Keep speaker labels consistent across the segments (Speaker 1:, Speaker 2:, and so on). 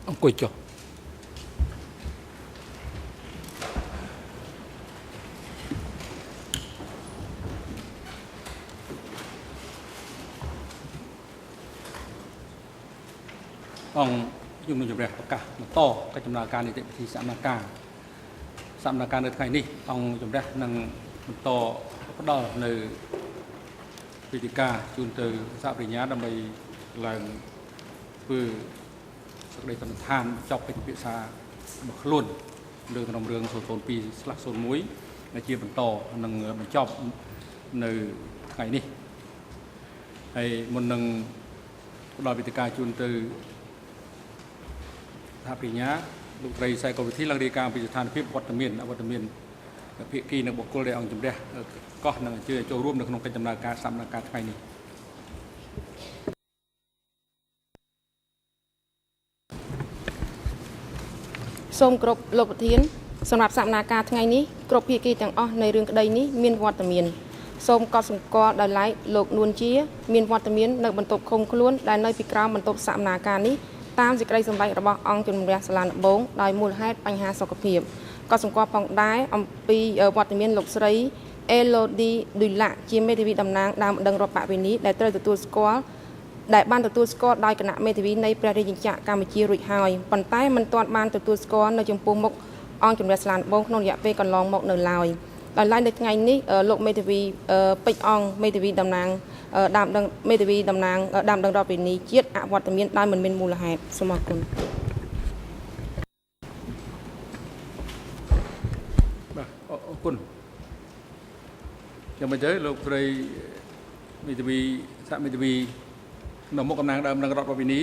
Speaker 1: អង្គុយចុះអង្គខ្ញុំនឹងជម្រះប្រកាសបន្តកិច្ចដំណើរការនីតិវិធីសកម្មភាពនៅថ្ងៃនេះអង្គជម្រះនឹងបន្តផ្ដល់នៅវិធីការជូនទៅសហប្រញ្ញាដើម្បីឡើងធ្វើសេចក្តីសន្និដ្ឋានចប់កិច្ចពិភាក្សារបស់ខ្លួនលើក្នុងរឿង002/01ដែលជាបន្តនឹងបញ្ចប់នៅថ្ងៃនេះហើយមុននឹងផ្ដល់វិធីការជូនទៅសហប្រញ្ញាលោកត្រីសែកវិធីឡើងរាយការណ៍ពីស្ថានភាពវត្តមានភាគីនិងបុគ្គលដែលអង្គជំរះកោះនឹងអញ្ជើញចូលរួមនៅក្នុងកិច្ចដំណើរការសកម្មភាពថ្ងៃនេះ
Speaker 2: សូមគោរពលោកប្រធានសម្រាប់សកម្មភាពថ្ងៃនេះគ្រប់ភាគីទាំងអស់នៃរឿងក្តីនេះមានវត្តមានសូមកត់សម្គាល់ដោយឡែកលោកនួនជាមានវត្តមាននៅបន្ទប់ឃុំខ្លួនដែលនៅពីក្រោមបន្ទប់សកម្មភាពនេះតាមសេចក្តីសម្រេចរបស់អង្គជំរះសាលាដំបងដោយមូលហេតុបញ្ហាសុខភាពក៏សម្គាល់ផងដែរអំពីវត្តមានលោកស្រីអេឡូឌីឌុយឡាជាមេធាវីតំណាងដើមបណ្ដឹងរដ្ឋបវេនីដែលត្រូវទទួលស្គាល់ដែលបានទទួលស្គាល់ដោយគណៈមេធាវីនៃព្រះរាជាណាចក្រកម្ពុជារួចហើយប៉ុន្តែមិនទាន់បានទទួលស្គាល់នៅចំពោះមុខអង្គជំរះសាលាដំបងក្នុងរយៈពេលកន្លងមកនៅឡើយដោយឡែកនៅថ្ងៃនេះលោកមេធាវីពេជ្រអង្គមេធាវីតំណាងដើមដឹងមេធាវីតំណាងដើមដឹងរដ្ឋវិនីជាតិអវត្តមានដោយមិនមានមូលហេតុសូមអរគុណ
Speaker 1: បាទអរគុណយ៉ាងម៉េចទៅលោកស្រីមេធាវីសហមេធាវីនៅមុខតំណាងដើមដឹងរដ្ឋវិនី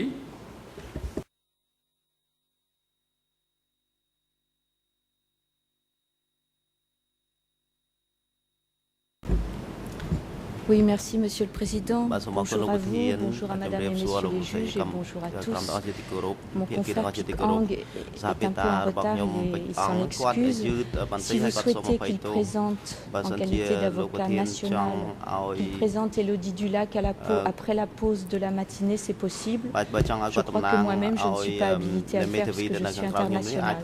Speaker 3: Oui, merci Monsieur le Président. Bonjour à vous, bonjour à Madame et Messieurs les juges et bonjour à tous. Mon confrère Kip Ang est un peu en retard et s'en excuse. Si vous souhaitez qu'il présente en qualité d'avocat national, qu'il présente Élodie Dulac après la pause de la matinée, c'est possible. Je crois que moi-même, je ne suis pas habilitée à le faire parce que je suis internationale.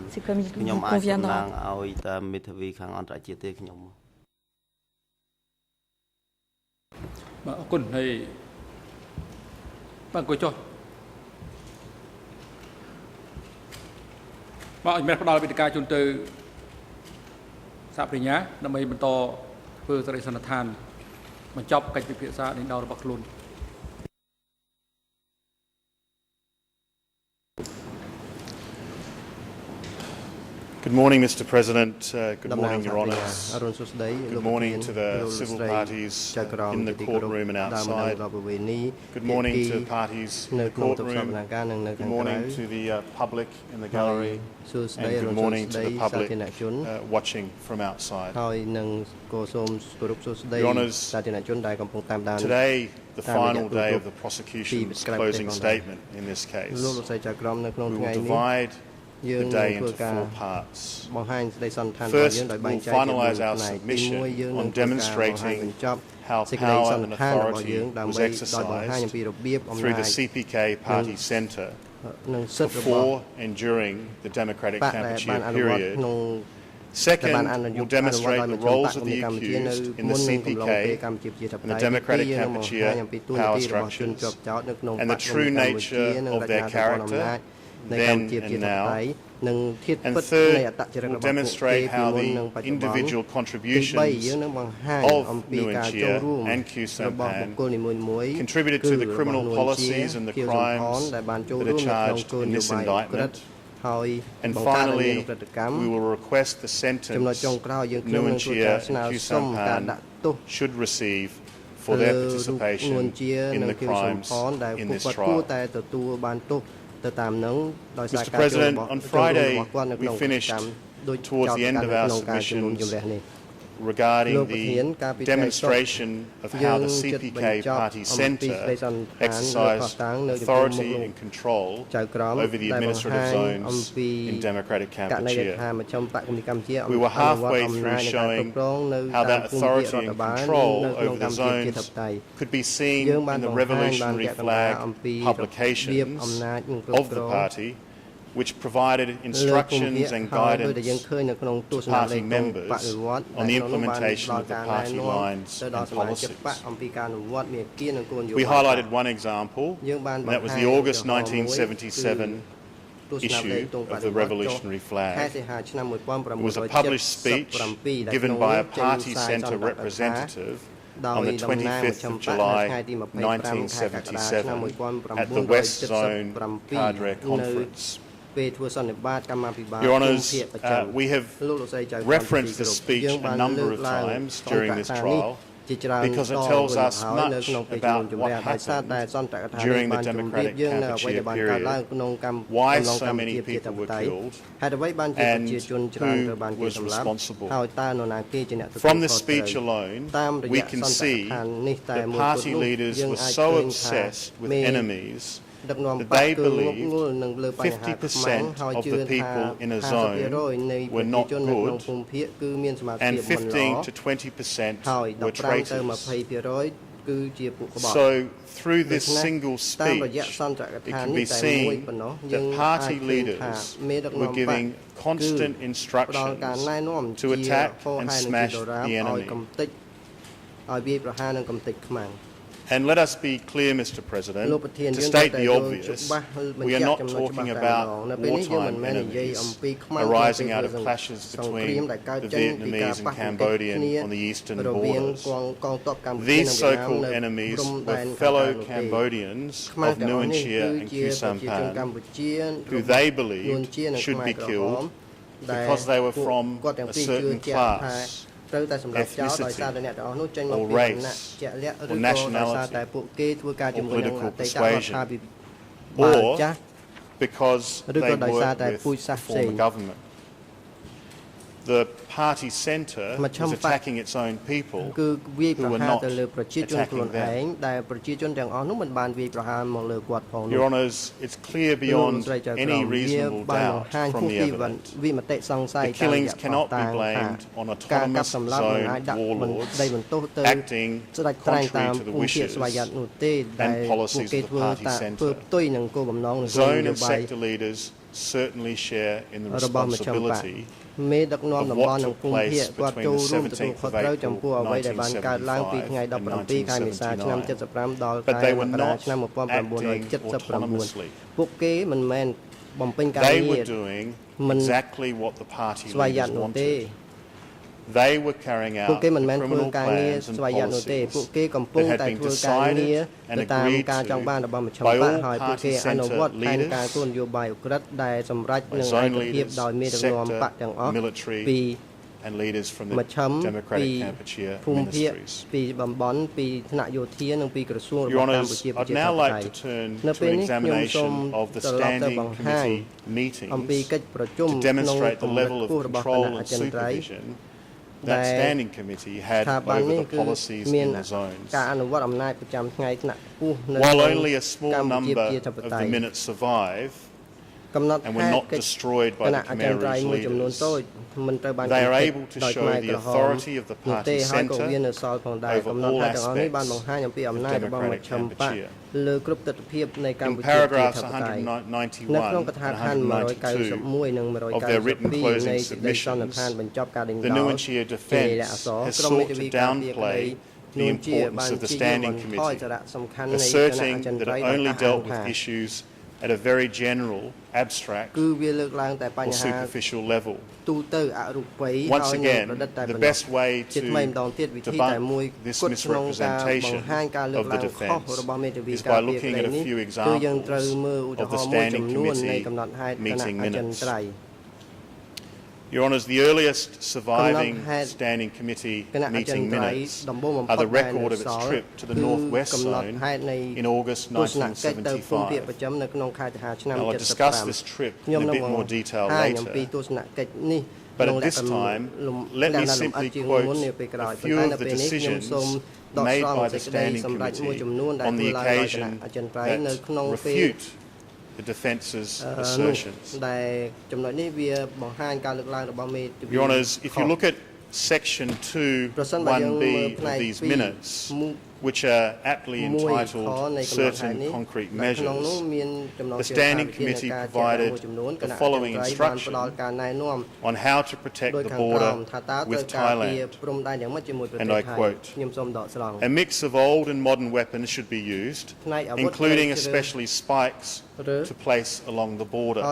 Speaker 3: C'est comme il vous conviendra.
Speaker 1: បាទអរគុណហើយបាទអង្គុយចុះបាទជំរាបផ្ដល់វិធីការជូនទៅសហប្រញ្ញាដើម្បីបន្តធ្វើសេចក្តីសន្និដ្ឋានបញ្ចប់កិច្ចពិភាក្សាដេញដោលរបស់ខ្លួន
Speaker 4: Good morning, Mr. President. Good morning, Your Honours. Good morning to the civil parties in the courtroom and outside. Good morning to parties in the courtroom. Good morning to the public in the gallery. And good morning to the public watching from outside. Your Honours, today, the final day of the prosecution's closing statement in this case. We will divide the day into four parts. First, we'll finalise our submission on demonstrating how power and authority was exercised through the CPK Party Centre before and during the Democratic Kampuchea period. Second, we'll demonstrate the roles of the accused in the CPK and the Democratic Kampuchea power structures and the true nature of their character then and now. And third, we'll demonstrate how the individual contributions of Nguyen Chia and Khieu Samphan contributed to the criminal policies and the crimes that are charged in this indictment. And finally, we will request the sentence Nguyen Chia and Khieu Samphan should receive for their participation in the crimes in this trial. Mr. President, on Friday we finished towards the end of our submissions regarding the demonstration of how the CPK Party Centre exercised authority and control over the administrative zones in Democratic Kampuchea. We were halfway through showing how that authority and control over the zones could be seen in the revolutionary flag publications of the party which provided instructions and guidance to party members on the implementation of the party lines and policies. We highlighted one example, and that was the August 1977 issue of the revolutionary flag. It was a published speech given by a party centre representative on the 25th of July 1977 at the West Zone Cadre Conference. Your Honours, we have referenced the speech a number of times during this trial because it tells us much about what happened during the democratic Kampuchea period, why so many people were killed, and who was responsible. From the speech alone, we can see that party leaders were so obsessed with enemies that they believed 50% of the people in a zone were not good and 15 to 20% were traitors. So through this single speech, it can be seen that party leaders were giving constant instructions to attack and smash the enemy. And let us be clear, Mr. President, to state the obvious, we are not talking about wartime enemies arising out of clashes between the Vietnamese and Cambodian on the eastern borders. These so-called enemies were fellow Cambodians of Nuon Chea and Khieu Samphan, who they believed should be killed because they were from a certain class, ethnicity, or race, or nationality, or political persuasion, or because they worked with the former government. The party centre was attacking its own people who were not attacking them. Your Honours, it's clear beyond any reasonable doubt from the evidence. The killings cannot be blamed on autonomous zone warlords acting contrary to the wishes and policies of the party centre. Zone and sector leaders certainly share in the responsibility of what took place between the 17th of April 1975 and 1979, but they were not acting autonomously. They were doing exactly what the party leaders wanted. They were carrying out the criminal plans and policies that had been decided and agreed to by all party centre leaders, by zone leaders, sector, military, and leaders from the Democratic Kampuchea ministries. Your Honours, I'd now like to turn to an examination of the Standing Committee meetings to demonstrate the level of control and supervision that Standing Committee had over the policies in the zones. While only a small number of the minutes survive and were not destroyed by the Khmer Rouge leaders, they are able to show the authority of the party centre over all aspects of democratic Kampuchea. In paragraphs 191 and 192 of their written closing submissions, the Nuon Chea Defence has sought to downplay the importance of the Standing Committee, asserting that it only dealt with issues at a very general, abstract, or superficial level. Once again, the best way to debunk this misrepresentation of the defence is by looking at a few examples of the Standing Committee meeting minutes. Your Honours, the earliest surviving Standing Committee meeting minutes are the record of its trip to the Northwest Zone in August 1975. Now, I'll discuss this trip in a bit more detail later, but at this time, let me simply quote a few of the decisions made by the Standing Committee on the occasion that refute the defence's assertions. Your Honours, if you look at Section 2(1)(b) of these minutes, which are aptly entitled Certain Concrete Measures, the Standing Committee provided the following instruction on how to protect the border with Thailand, and I quote, "A mix of old and modern weapons should be used, including especially spikes to place along the border.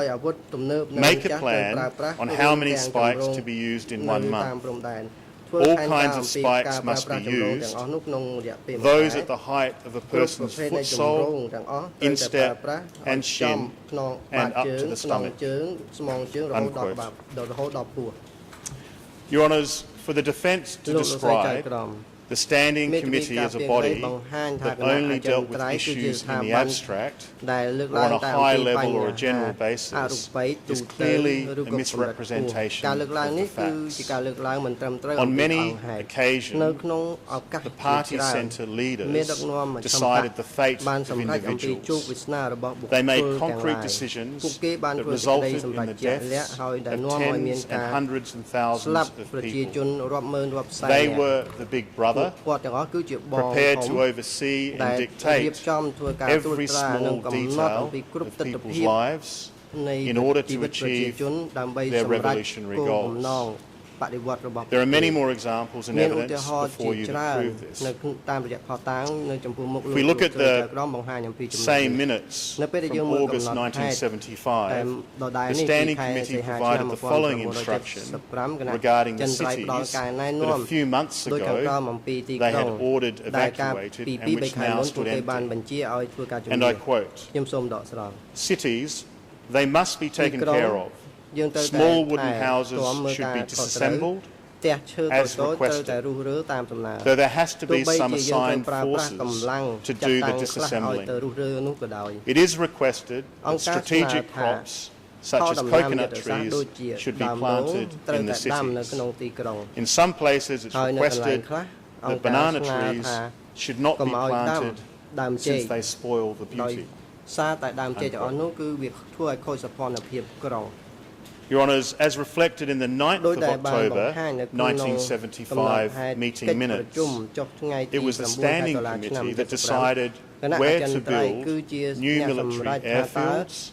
Speaker 4: Make a plan on how many spikes to be used in 1 month. All kinds of spikes must be used, those at the height of a person's foot sole, instep and shin, and up to the stomach." Unquote. Your Honours, for the defence to describe the Standing Committee as a body that only dealt with issues in the abstract or on a high level or a general basis is clearly a misrepresentation of the facts. On many occasions, the party centre leaders decided the fate of individuals. They made concrete decisions that resulted in the deaths of tens and hundreds and thousands of people. They were the big brother prepared to oversee and dictate every small detail of people's lives in order to achieve their revolutionary goals. There are many more examples and evidence before you to prove this. If we look at the same minutes from August 1975, the Standing Committee provided the following instruction regarding the cities that a few months ago they had ordered evacuated and which now stood empty. And I quote, "Cities, they must be taken care of. Small wooden houses should be disassembled as requested, though there has to be some assigned forces to do the disassembling. It is requested that strategic crops such as coconut trees should be planted in the cities. In some places it's requested that banana trees should not be planted since they spoil the beauty." Your Honours, as reflected in the 9th of October 1975 meeting minutes, it was the Standing Committee that decided where to build new military airfields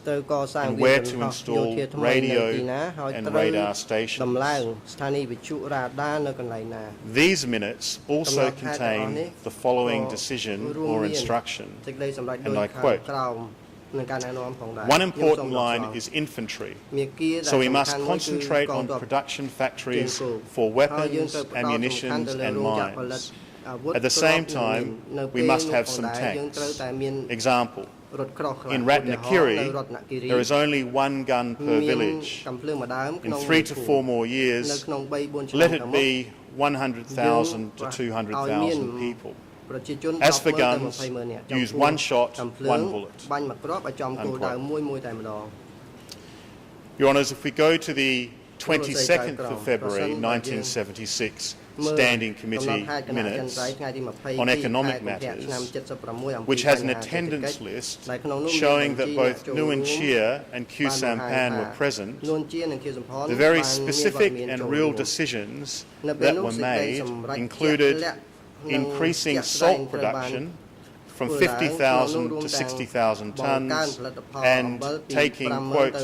Speaker 4: and where to install radio and radar stations. These minutes also contain the following decision or instruction, and I quote, "One important line is infantry, so we must concentrate on production factories for weapons, ammunition and mines. At the same time, we must have some tanks. Example, in Ratnakiri, there is only 1 gun per village. In 3 to 4 more years, let it be 100,000 to 200,000 people. As for guns, use 1 shot, 1 bullet." Unquote. Your Honours, if we go to the 22nd of February 1976 Standing Committee minutes on economic matters, which has an attendance list showing that both Nuon Chea and Khieu Samphan were present, the very specific and real decisions that were made included increasing salt production from 50,000 to 60,000 tonnes and taking, quote,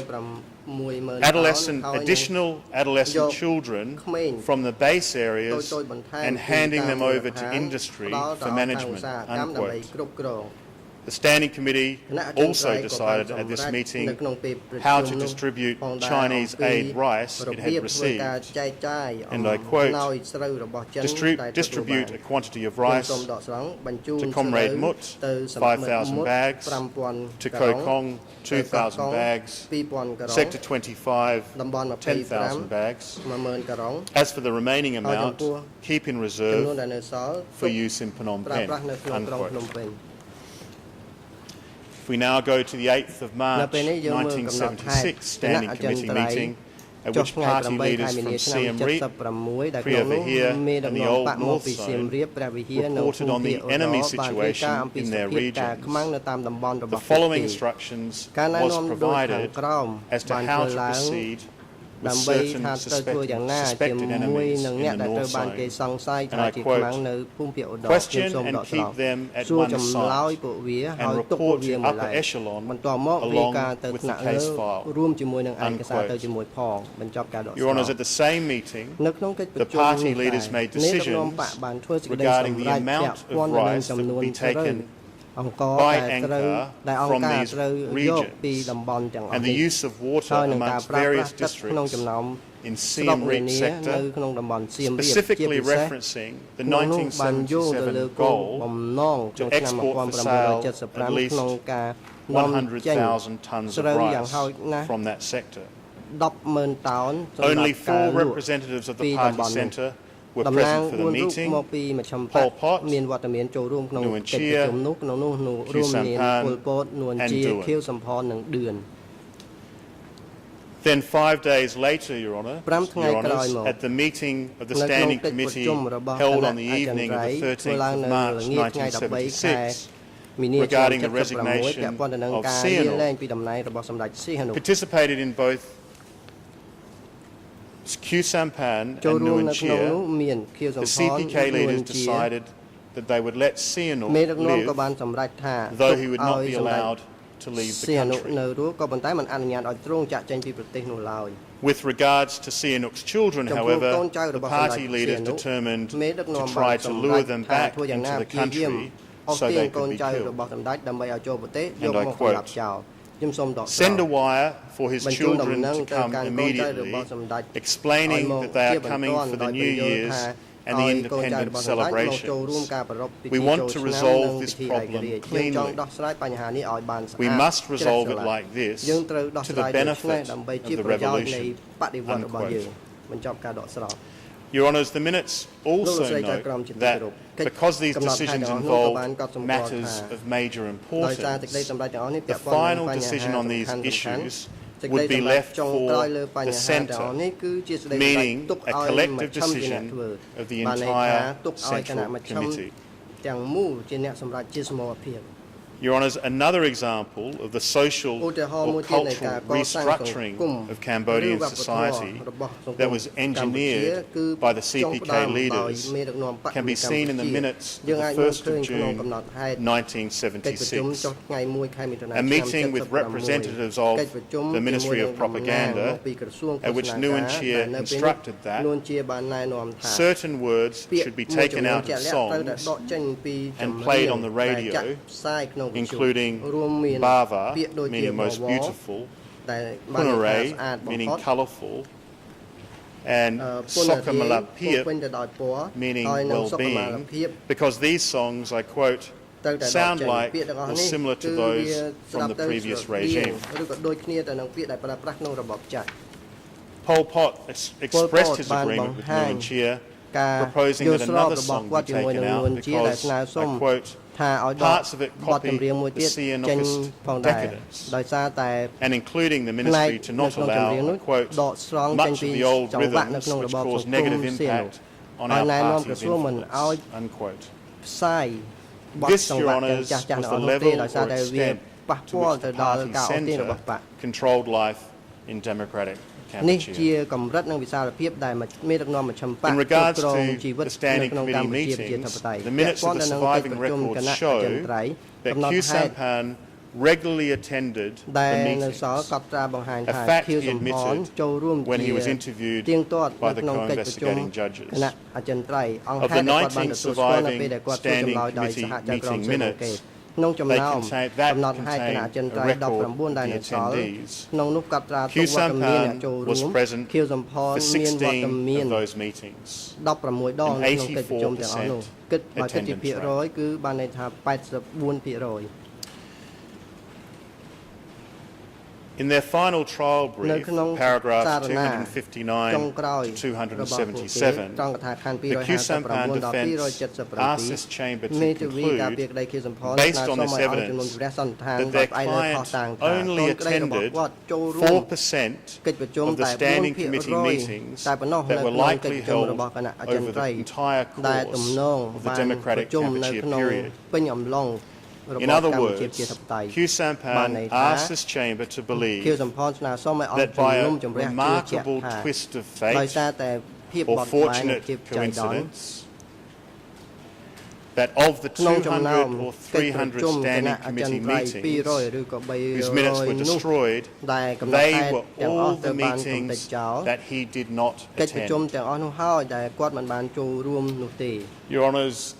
Speaker 4: additional adolescent children from the base areas and handing them over to industry for management, unquote. The Standing Committee also decided at this meeting how to distribute Chinese aid rice it had received, and I quote, "Distribute a quantity of rice to Comrade Mut, 5,000 bags, to Koh Kong, 2,000 bags, Sector 25, 10,000 bags. As for the remaining amount, keep in reserve for use in Phnom Penh," unquote. If we now go to the 8th of March 1976 Standing Committee meeting, at which party leaders from Siem Reap, Preah Vihear and the Old North Zone reported on the enemy situation in their regions. The following instructions was provided as to how to proceed with certain suspected enemies in the North Zone, and I quote, question and keep them at one site and report to upper echelon along with the case file, unquote. Your Honours, at the same meeting, the party leaders made decisions regarding the amount of rice that would be taken by Angkar from these regions and the use of water amongst various districts in Siem Reap sector, specifically referencing the 1977 goal to export for sale at least 100,000 tonnes of rice from that sector. Only 4 representatives of the party centre were present for the meeting: Pol Pot, Nguyen Chia, Khieu Samphan, and Duan. Then 5 days later, Your Honours, at the meeting of the Standing Committee held on the evening of the 13th of March 1976, regarding the resignation of Sihanouk, participated in both Khieu Samphan and Nguyen Chia, the CPK leaders decided that they would let Sihanouk live, though he would not be allowed to leave the country. With regards to Sihanouk's children, however, the party leaders determined to try to lure them back into the country so they could be killed. And I quote, "Send a wire for his children to come immediately, explaining that they are coming for the New Year's and the independence celebrations. We want to resolve this problem cleanly. We must resolve it like this to the benefit of the revolution." Unquote. Your Honours, the minutes also note that because these decisions involve matters of major importance, the final decision on these issues would be left for the centre, meaning a collective decision of the entire Central Committee. Your Honours, another example of the social or cultural restructuring of Cambodian society that was engineered by the CPK leaders can be seen in the minutes of the 1st of June 1976. A meeting with representatives of the Ministry of Propaganda, at which Nguyen Chia instructed that certain words should be taken out of songs and played on the radio, including Bava, meaning most beautiful, Punare, meaning colourful, and Sokamalapip, meaning well-being, because these songs, I quote, sound like or similar to those from the previous regime. Pol Pot expressed his agreement with Nguyen Chia, proposing that another song be taken out because, I quote, parts of it copy the Sihanoukist decadence, and including the ministry to not allow, quote, much of the old rhythms which cause negative impact on our party's influence, unquote. This, Your Honours, was the level or extent to which the party centre controlled life in democratic Cambodia. In regards to the Standing Committee meetings, the minutes of the surviving records show that Khieu Samphan regularly attended the meetings, a fact he admitted when he was interviewed by the co-investigating judges. Of the 19 surviving Standing Committee meeting minutes, they contain a record of the attendees. Khieu Samphan was present for 16 of those meetings, an 84% attendance rate. In their final trial brief, paragraphs 259 to 277, the Khieu Samphan defence asked this chamber to conclude, based on this evidence, that their client only attended 4% of the Standing Committee meetings that were likely held over the entire course of the Democratic Kampuchea period. In other words, Khieu Samphan asked this chamber to believe that by a remarkable twist of fate or fortunate coincidence, that of the 200 or 300 standing committee meetings whose minutes were destroyed, they were all the meetings that he did not attend. Your Honours,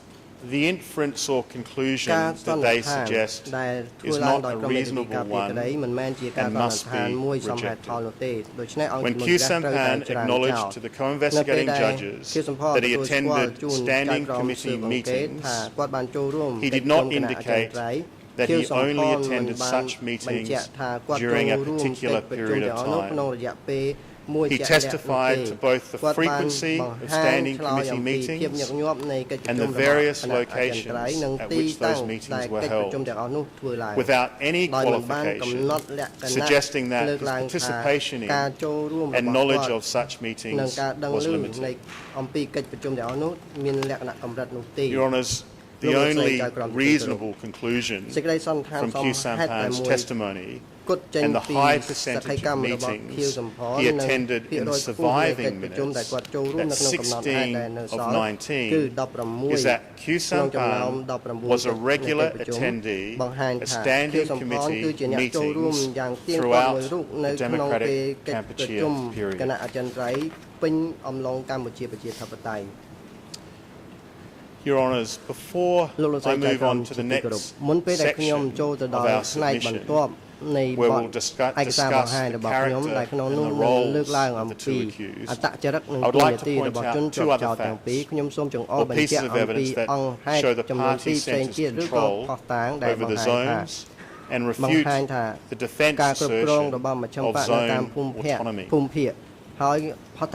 Speaker 4: the inference or conclusion that they suggest is not a reasonable one and must be rejected. When Khieu Samphan acknowledged to the co-investigating judges that he attended standing committee meetings, he did not indicate that he only attended such meetings during a particular period of time. He testified to both the frequency of standing committee meetings and the various locations at which those meetings were held, without any qualification, suggesting that his participation in and knowledge of such meetings was limited. Your Honours, the only reasonable conclusion from Khieu Samphan's testimony and the high percentage of meetings he attended in the surviving minutes, that's 16 of 19, is that Khieu Samphan was a regular attendee of standing committee meetings throughout the Democratic Kampuchea period. Your Honours, before I move on to the next section of our submission, where we'll discuss the character and the roles of the two accused, I would like to point out two other facts or pieces of evidence that show the party centre's control over the zones and refute the defence assertion of zone autonomy. First, Suan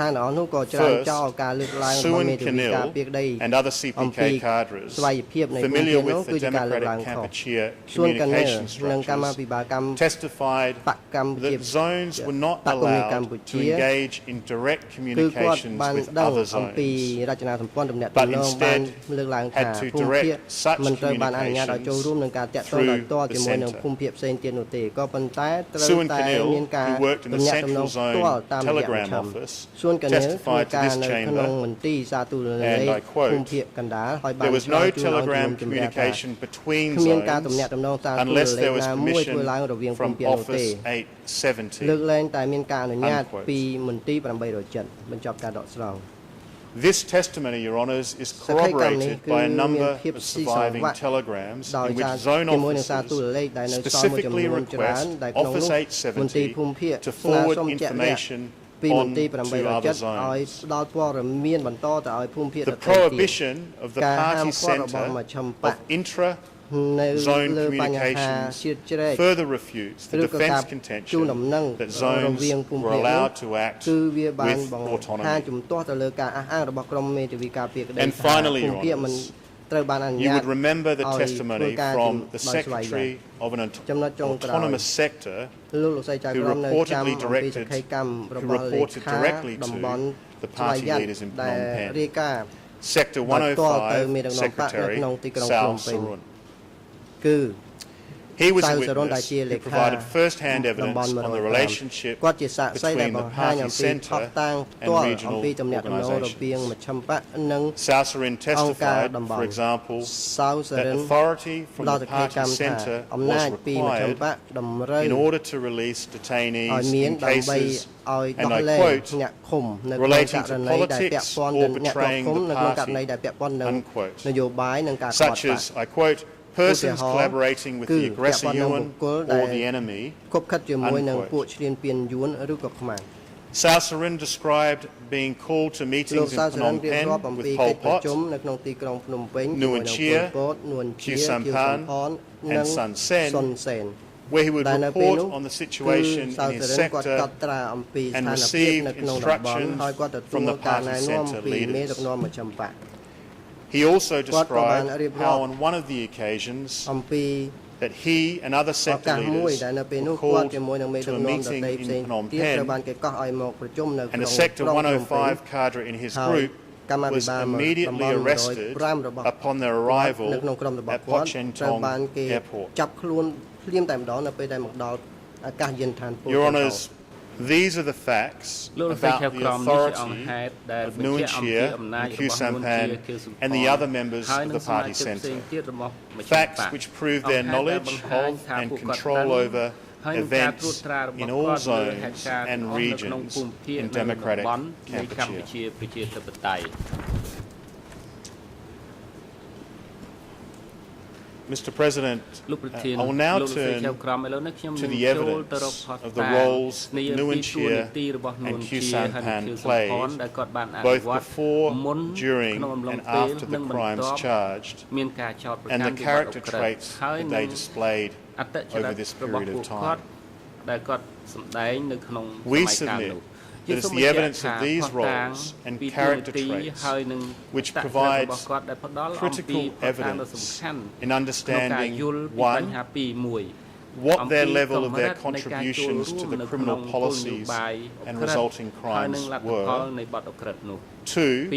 Speaker 4: Kanil and other CPK cadres familiar with the Democratic Kampuchea communication structures testified that zones were not allowed to engage in direct communications with other zones, but instead had to direct such communications through the centre. Suan Kanil, who worked in the Central Zone Telegram Office, testified to this chamber, and I quote, "There was no telegram communication between zones unless there was permission from Office 870. Unquote." This testimony, Your Honours, is corroborated by a number of surviving telegrams in which zone officers specifically request Office 870 to forward information on to other zones. The prohibition of the party centre of intra-zone communications further refutes the defence contention that zones were allowed to act with autonomy. And finally, Your Honours, you would remember the testimony from the Secretary of an autonomous sector who reported directly to the party leaders in Phnom Penh. Sector 105 Secretary Sao Sarun. He was a witness who provided first-hand evidence on the relationship between the party centre and regional organisations. Sao Sarun testified, for example, that authority from the party centre was required in order to release detainees in cases, and I quote, "relating to politics or betraying the party," unquote, such as, I quote, "persons collaborating with the aggressor Yuan or the enemy," unquote. Sao Sarun described being called to meetings in Phnom Penh with Pol Pot, Nuon Chea, Khieu Samphan, and Son Sen, where he would report on the situation in his sector and receive instructions from the party centre leaders. He also described how on one of the occasions that he and other sector leaders were called to a meeting in Phnom Penh, and a Sector 105 cadre in his group was immediately arrested upon their arrival at Pochentong Airport. Your Honours, these are the facts about the authority of Nuon Chea and Khieu Samphan and the other members of the party centre. Facts which prove their knowledge of and control over events in all zones and regions in democratic Kampuchea. Mr. President, I will now turn to the evidence of the roles Nuon Chea and Khieu Samphan played both before, during and after the crimes charged and the character traits that they displayed over this period of time. We submit that it's the evidence of these roles and character traits which provides critical evidence in understanding, one, what their level of their contributions to the criminal policies and resulting crimes were, two,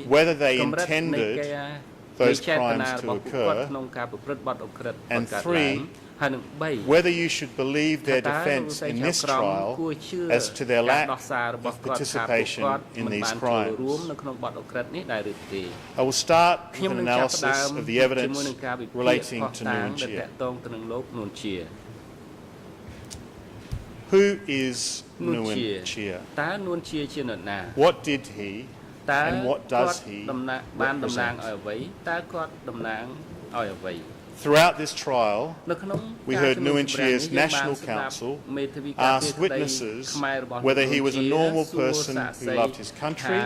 Speaker 4: whether they intended those crimes to occur, and three, whether you should believe their defence in this trial as to their lack of participation in these crimes. I will start with an analysis of the evidence relating to Nuon Chea. Who is Nuon Chea? What did he and what does he represent? Throughout this trial, we heard Nuon Chea's National Council ask witnesses whether he was a normal person who loved his country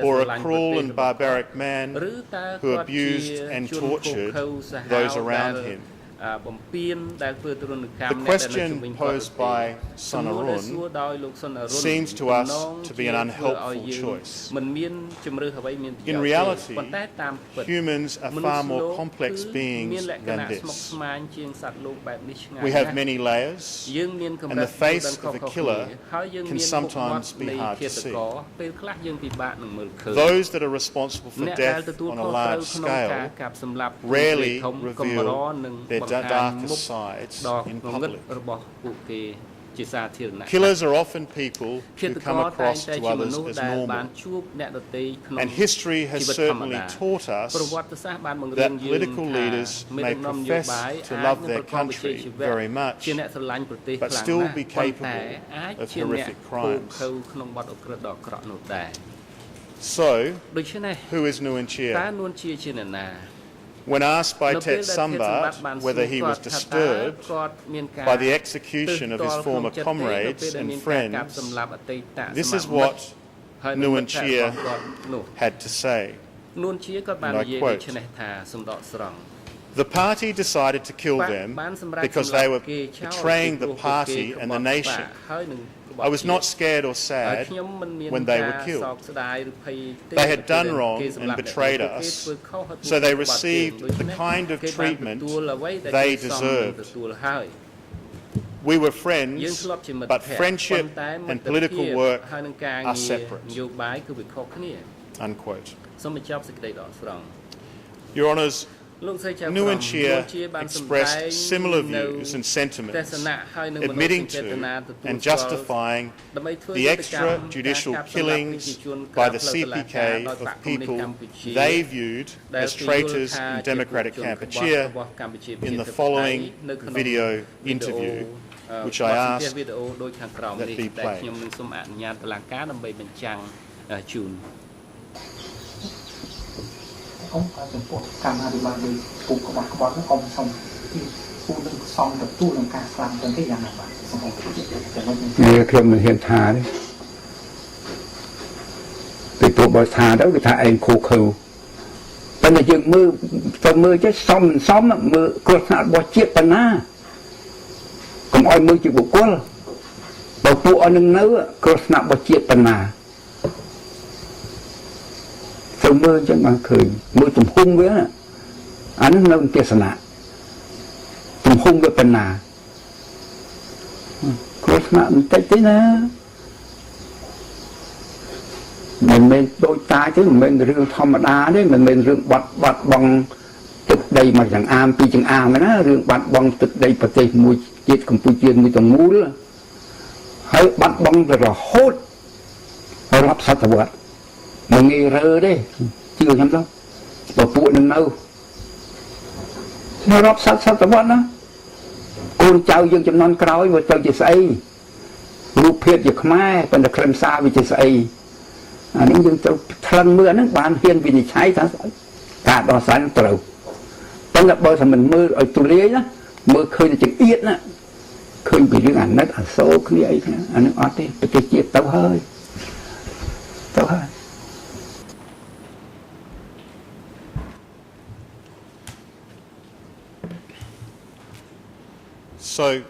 Speaker 4: or a cruel and barbaric man who abused and tortured those around him. The question posed by Sonarun seems to us to be an unhelpful choice. In reality, humans are far more complex beings than this. We have many layers, and the face of a killer can sometimes be hard to see. Those that are responsible for death on a large scale rarely reveal their darkest sides in public. Killers are often people who come across to others as normal. And history has certainly taught us that political leaders may profess to love their country very much, but still be capable of horrific crimes. So, who is Nuon Chea? When asked by Tet Sambat whether he was disturbed by the execution of his former comrades and friends, this is what Nuon Chea had to say, and I quote, "The party decided to kill them because they were betraying the party and the nation. I was not scared or sad when they were killed. They had done wrong and betrayed us, so they received the kind of treatment they deserved. We were friends, but friendship and political work are separate." Unquote. Your Honours, Nuon Chea expressed similar views and sentiments, admitting to and justifying the extrajudicial killings by the CPK of people they viewed as traitors in democratic Kampuchea in the following video interview, which I ask that be played.
Speaker 5: អង្គការចំពោះកម្មអភិបាលដោយពូកក្បត់ក្បត់នោះអង្គសុំទីពូនឹងសំទទួលនឹងការស្លាប់ទាំងគេយ៉ាងណាបាទសូមអរគុណចំណុចនេះខ្ញុំមិនហ៊ានថាទេពីព្រោះបើថាទៅគេថាឯងខូខើប៉ុន្តែយើងមើលចេះសំមើលគ្រោះថ្នាក់របស់ជាតិប៉ុណ្ណាកុំឲ្យមើលជាបុគ្គលបើពួកអស់នឹងនៅគ្រោះថ្នាក់របស់ជាតិប៉ុណ្ណាទៅមើលចឹងបានឃើញមើលទំហំវាអានេះនៅទេសនាទំហំវាប៉ុណ្ណាគ្រោះថ្នាក់បន្តិចទេណា mình đôi tai chứ mình rương thom đá đấy mình rương bật bằng tức đây mà chẳng am pi chẳng am ấy đó rương bật bằng tức đây bật đây mùi chết cùng mùi chiên mùi tầng mũ là hơi bật bằng rồi là hốt lắp sát tập vật mà nghe rơ đấy chưa nhắm đâu và phụ đừng đâu nó lắp sát tập vật đó con cháu dương chấm non cõi và cháu chỉ xây lục phiệt việc mai phần được làm sao vì chỉ xây những dương cháu thân mưa nó bàn hiên vì cháy ta cả đò sáng tàu trong gặp bơi thì mình mưa ở tù lưới đó mưa khơi là chừng yên á khơi bị cái ảnh đất ở số cái ấy anh nó đi cái chia tàu hơi.
Speaker 4: So,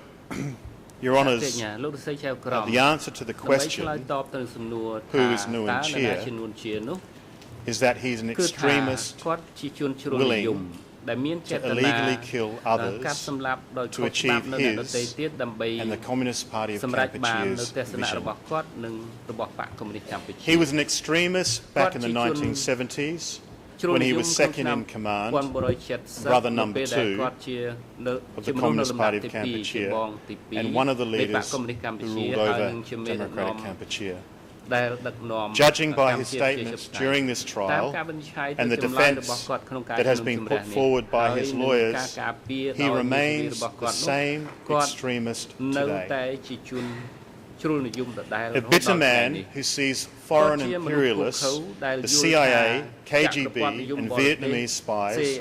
Speaker 4: Your Honours, the answer to the question, who is Nguyen Chia, is that he's an extremist willing to illegally kill others to achieve his and the Communist Party of Kampuchea's vision. He was an extremist back in the 1970s when he was second in command, brother number 2 of the Communist Party of Kampuchea and one of the leaders who ruled over democratic Kampuchea. Judging by his statements during this trial and the defence that has been put forward by his lawyers, he remains the same extremist today. A bitter man who sees foreign imperialists, the CIA, KGB and Vietnamese spies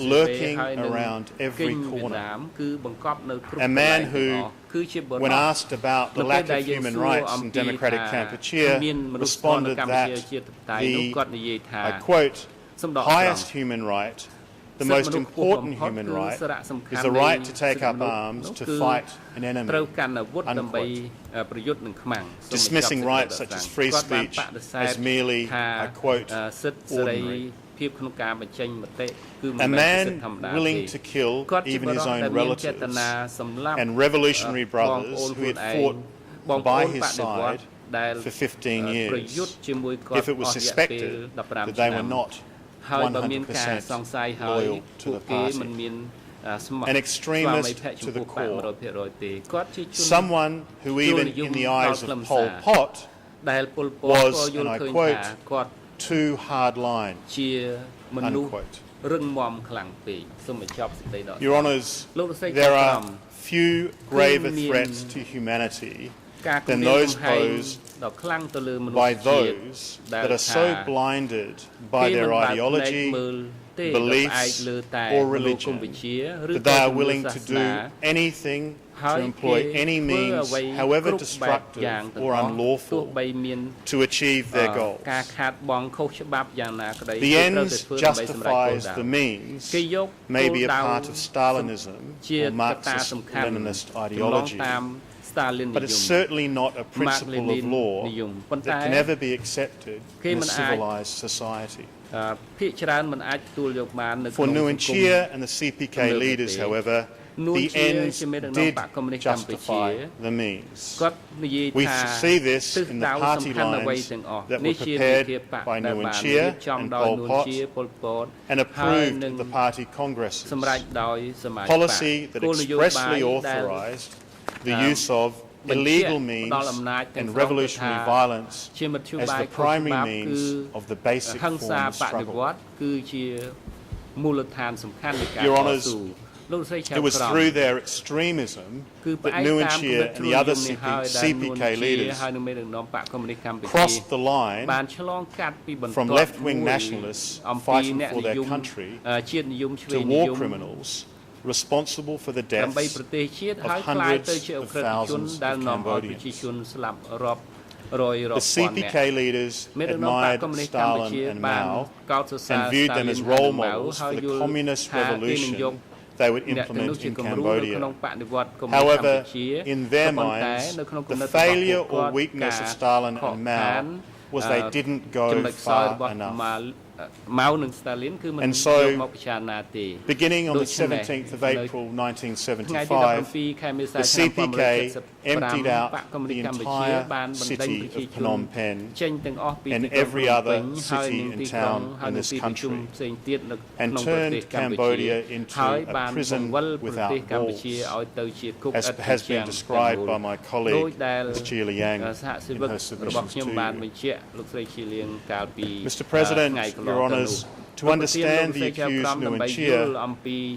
Speaker 4: lurking around every corner. A man who, when asked about the lack of human rights in democratic Kampuchea, responded that the, I quote, highest human right, the most important human right, is the right to take up arms to fight an enemy, unquote. Dismissing rights such as free speech as merely, I quote, ordinary. A man willing to kill even his own relatives and revolutionary brothers who had fought by his side for 15 years, if it was suspected that they were not 100% loyal to the party. An extremist to the core. Someone who even in the eyes of Pol Pot was, and I quote, too hardline, unquote. Your Honours, there are few graver threats to humanity than those posed by those that are so blinded by their ideology, beliefs or religion that they are willing to do anything to employ any means, however destructive or unlawful, to achieve their goals. The ends justifies the means may be a part of Stalinism or Marxist-Leninist ideology, but it's certainly not a principle of law that can ever be accepted in a civilized society. For Nguyen Chia and the CPK leaders, however, the ends did justify the means. We see this in the party lines that were prepared by Nguyen Chia and Pol Pot and approved at the party congresses. Policy that expressly authorized the use of illegal means and revolutionary violence as the primary means of the basic form of struggle. Your Honours, it was through their extremism that Nguyen Chia and the other CPK leaders crossed the line from left-wing nationalists fighting for their country to war criminals responsible for the deaths of hundreds of thousands of Cambodians. The CPK leaders admired Stalin and Mao and viewed them as role models for the communist revolution they would implement in Cambodia. However, in their minds, the failure or weakness of Stalin and Mao was they didn't go far enough. And so, beginning on the 17th of April 1975, the CPK emptied out the entire city of Phnom Penh and every other city and town in this country, and turned Cambodia into a prison without walls, as has been described by my colleague, Ms. Jia Liang, in her submissions to you. Mr. President, Your Honours, to understand the accused Nguyen Chia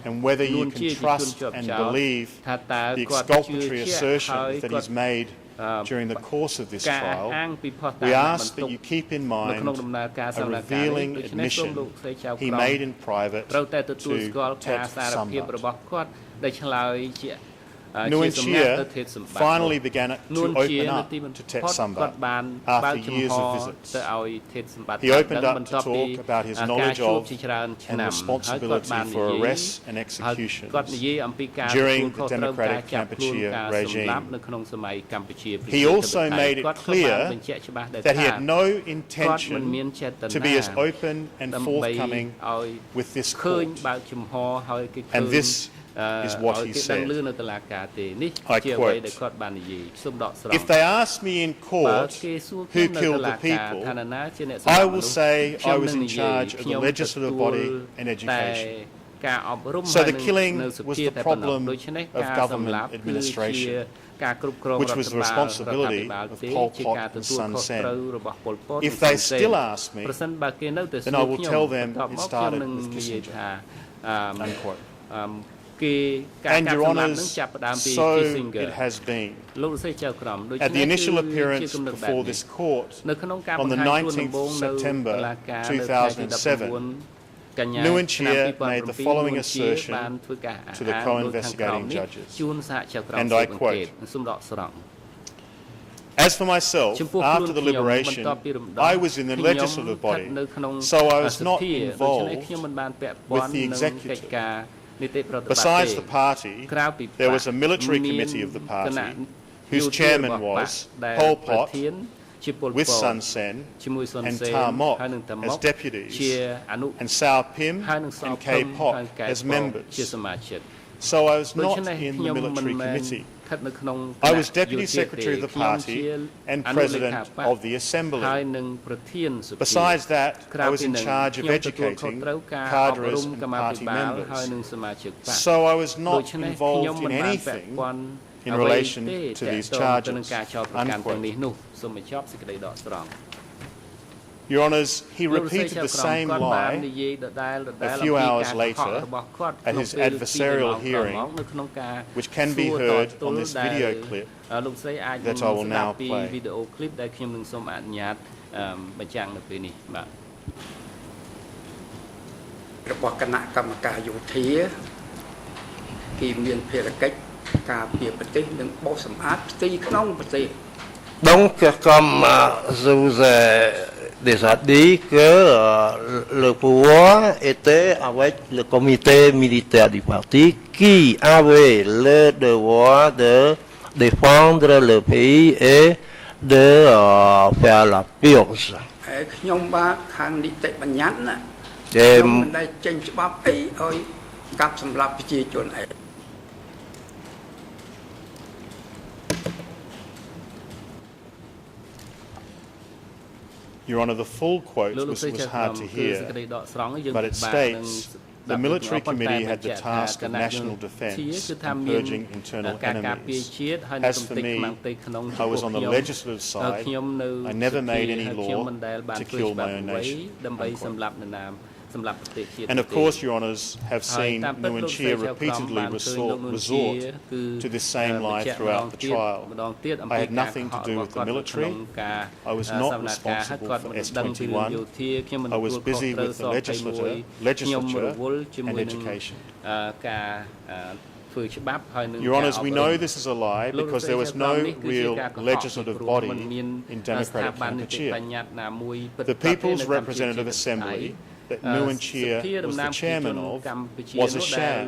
Speaker 4: and whether you can trust and believe the exculpatory assertions that he's made during the course of this trial, we ask that you keep in mind a revealing admission he made in private to Tet Sambat. Nguyen Chia finally began to open up to Tet Sambat after years of visits. He opened up to talk about his knowledge of and responsibility for arrests and executions during the Democratic Kampuchea regime. He also made it clear that he had no intention to be as open and forthcoming with this court. And this is what he said. I quote, "If they ask me in court who killed the people, I will say I was in charge of the legislative body and education. So the killing was the problem of government administration, which was the responsibility of Pol Pot and Sun Sen. If they still ask me, then I will tell them it started with Kissinger." Unquote. And Your Honours, so it has been. At the initial appearance before this court on the 19th of September 2007, Nguyen Chia made the following assertion to the co-investigating judges, and I quote, "As for myself, after the liberation, I was in the legislative body, so I was not involved with the executive. Besides the party, there was a military committee of the party, whose chairman was Pol Pot, with Sun Sen and Tha Mok as deputies, and Sao Pim and Kay Pok as members. So I was not in the military committee. I was Deputy Secretary of the party and President of the Assembly. Besides that, I was in charge of educating cadres and party members. So I was not involved in anything in relation to these charges." Unquote. Your Honours, he repeated the same lie a few hours later at his adversarial hearing, which can be heard on this video clip that I will now play.
Speaker 6: របស់គណៈកម្មការយោធាគេមានភារកិច្ចការពារប្រទេសនិងបោសសម្អាតផ្ទៃក្នុងប្រទេស
Speaker 7: Donc, comme je vous ai déjà dit que le pouvoir était avec le comité militaire du parti qui avait le devoir de défendre le pays et de faire la purge.
Speaker 6: ខ្ញុំបាទខាងនីតិបញ្ញត្តិណាខ្ញុំមិនได้ចេញច្បាប់អីឲ្យកាប់សម្លាប់ប្រជាជនឯង
Speaker 4: Your Honour, the full quote was hard to hear, but it states, "The military committee had the task of national defence and purging internal enemies. As for me, I was on the legislative side. I never made any law to kill my own nation." And of course, Your Honours have seen Nguyen Chia repeatedly resort to this same lie throughout the trial. I had nothing to do with the military. I was not responsible for S21. I was busy with the legislature and education. Your Honours, we know this is a lie because there was no real legislative body in Democratic Kampuchea. The People's Representative Assembly that Nguyen Chia was the chairman of was a sham.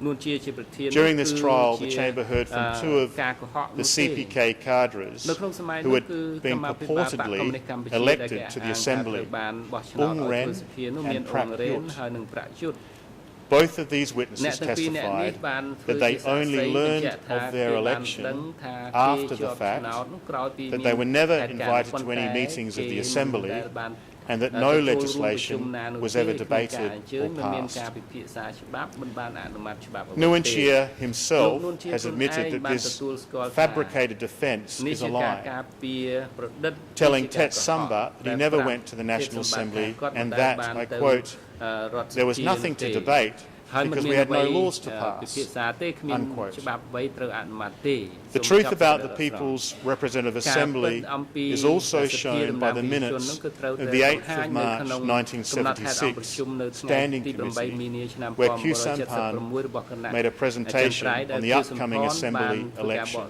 Speaker 4: During this trial, the chamber heard from two of the CPK cadres who had been purportedly elected to the assembly, Ung Ren and Prak Yut. Both of these witnesses testified that they only learned of their election after the fact, that they were never invited to any meetings of the assembly, and that no legislation was ever debated or passed. Nguyen Chia himself has admitted that this fabricated defence is a lie, telling Tet Samba that he never went to the National Assembly and that, I quote, "there was nothing to debate because we had no laws to pass," unquote. The truth about the People's Representative Assembly is also shown by the minutes of the 8th of March 1976 Standing Committee, where Khieu Samphan made a presentation on the upcoming Assembly election,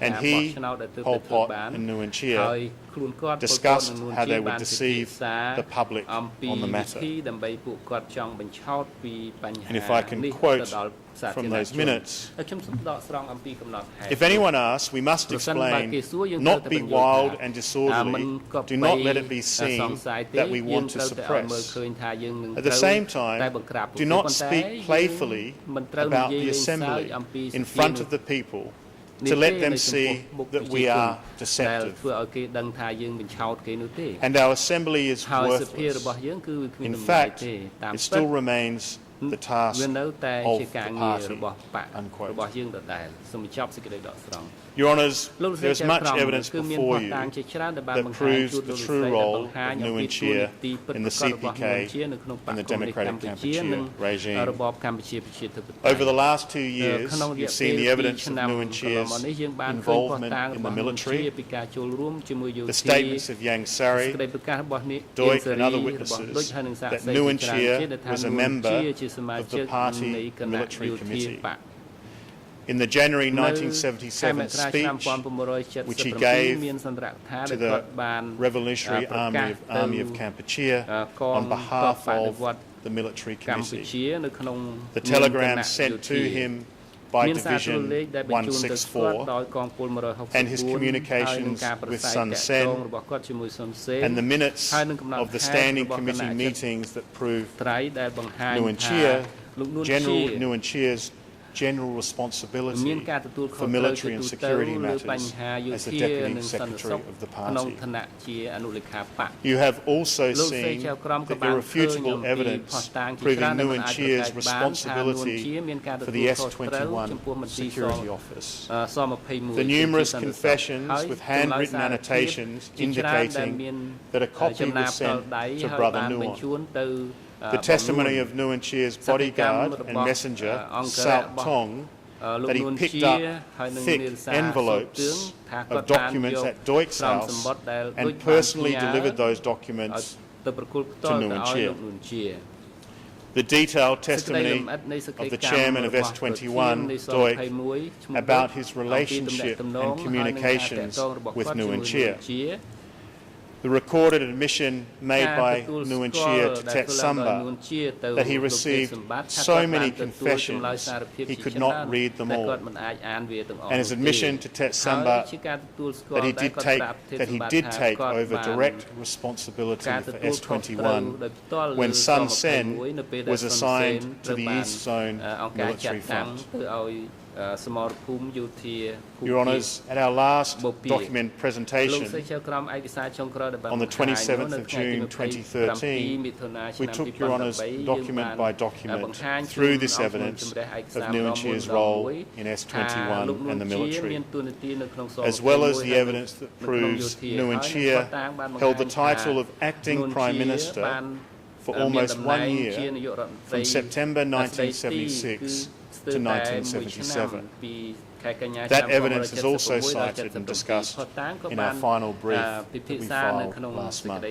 Speaker 4: and he, Pol Pot and Nguyen Chia discussed how they would deceive the public on the matter. And if I can quote from those minutes, "If anyone asks, we must explain, not be wild and disorderly, do not let it be seen that we want to suppress. At the same time, do not speak playfully about the assembly in front of the people to let them see that we are deceptive. And our assembly is worthless. In fact, it still remains the task of the party," unquote. Your Honours, there is much evidence before you that proves the true role of Nguyen Chia in the CPK and the Democratic Kampuchea regime. Over the last 2 years, you've seen the evidence of Nguyen Chia's involvement in the military, the statements of Yang Sari, Duch and other witnesses that Nguyen Chia was a member of the party military committee. In the January 1977 speech, which he gave to the Revolutionary Army of Kampuchea on behalf of the military committee, the telegram sent to him by Division 164 and his communications with Sun Sen and the minutes of the standing committee meetings that proved Nguyen Chia, General Nguyen Chia's general responsibility for military and security matters as the Deputy Secretary of the party. You have also seen the irrefutable evidence proving Nguyen Chia's responsibility for the S21 security office. The numerous confessions with handwritten annotations indicating that a copy was sent to Brother Nguyen. The testimony of Nguyen Chia's bodyguard and messenger, Sao Tong, that he picked up thick envelopes of documents at Duch's house and personally delivered those documents to Nguyen Chia. The detailed testimony of the chairman of S21, Duch, about his relationship and communications with Nguyen Chia. The recorded admission made by Nguyen Chia to Tet Samba that he received so many confessions he could not read them all, and his admission to Tet Samba that he did take over direct responsibility for S21 when Sun Sen was assigned to the East Zone Military Front. Your Honours, at our last document presentation on the 27th of June 2013, we took Your Honours document by document through this evidence of Nguyen Chia's role in S21 and the military, as well as the evidence that proves Nguyen Chia held the title of Acting Prime Minister for almost 1 year, from September 1976 to 1977. That evidence is also cited and discussed in our final brief that we filed last month.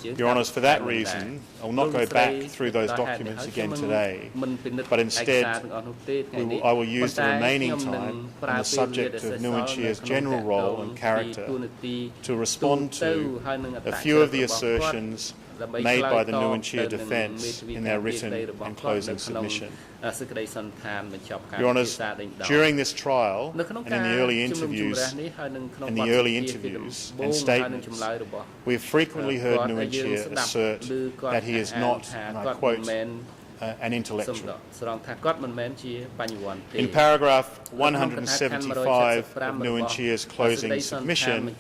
Speaker 4: Your Honours, for that reason, I will not go back through those documents again today, but instead I will use the remaining time on the subject of Nguyen Chia's general role and character to respond to a few of the assertions made by the Nguyen Chia defence in their written and closing submission. Your Honours, during this trial and in the early interviews and statements, we have frequently heard Nguyen Chia assert that he is not, and I quote, an intellectual. In paragraph 175 of Nguyen Chia's closing submission,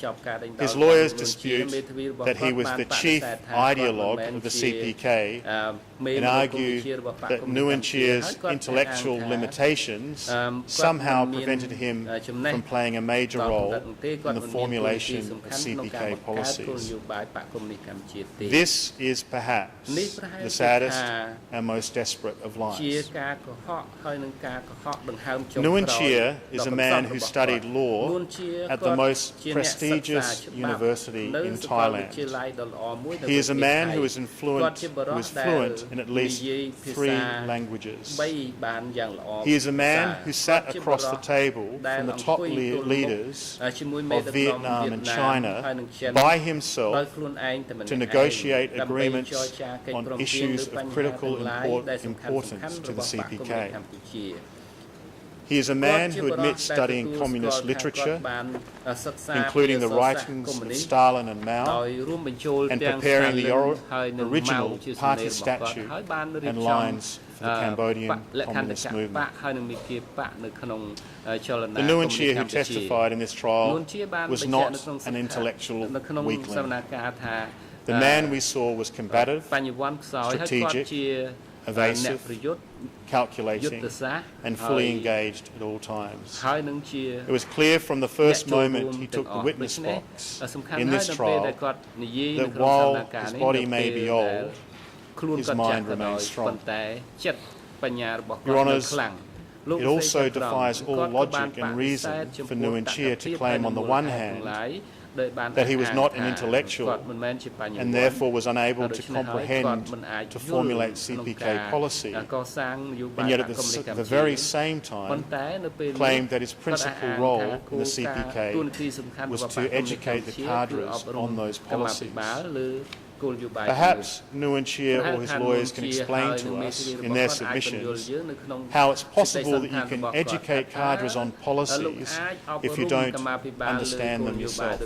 Speaker 4: his lawyers dispute that he was the chief ideologue of the CPK and argue that Nguyen Chia's intellectual limitations somehow prevented him from playing a major role in the formulation of CPK policies. This is perhaps the saddest and most desperate of lies. Nguyen Chia is a man who studied law at the most prestigious university in Thailand. He is a man who is fluent in at least 3 languages. He is a man who sat across the table from the top leaders of Vietnam and China by himself to negotiate agreements on issues of critical importance to the CPK. He is a man who admits studying communist literature, including the writings of Stalin and Mao, and preparing the original party statute and lines for the Cambodian Communist Movement. The Nguyen Chia who testified in this trial was not an intellectual weakling. The man we saw was combative, strategic, evasive, calculating, and fully engaged at all times. It was clear from the first moment he took the witness box in this trial that while his body may be old, his mind remains strong. Your Honours, it also defies all logic and reason for Nguyen Chia to claim on the one hand that he was not an intellectual and therefore was unable to comprehend, to formulate CPK policy, and yet at the very same time claimed that his principal role in the CPK was to educate the cadres on those policies. Perhaps Nguyen Chia or his lawyers can explain to us in their submissions how it's possible that you can educate cadres on policies if you don't understand them yourself.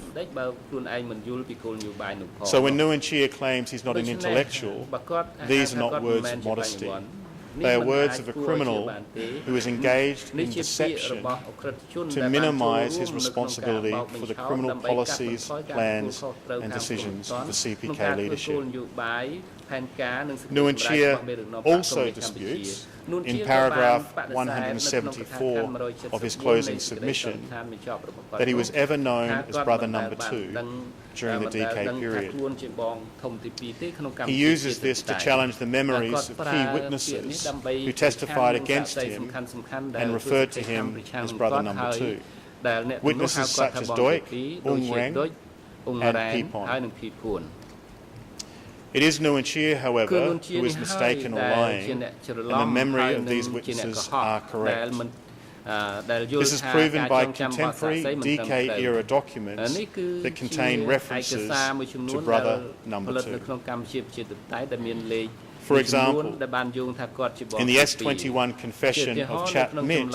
Speaker 4: So when Nguyen Chia claims he's not an intellectual, these are not words of modesty. They are words of a criminal who is engaged in deception to minimise his responsibility for the criminal policies, plans and decisions of the CPK leadership. Nguyen Chia also disputes, in paragraph 174 of his closing submission, that he was ever known as Brother Number 2 during the DK period. He uses this to challenge the memories of key witnesses who testified against him and referred to him as Brother Number 2. Witnesses such as Doik, Ung Reng and Pipon. It is Nguyen Chia, however, who is mistaken or lying, and the memory of these witnesses are correct. This is proven by contemporary DK-era documents that contain references to Brother Number 2. For example, in the S21 confession of Chat Mit,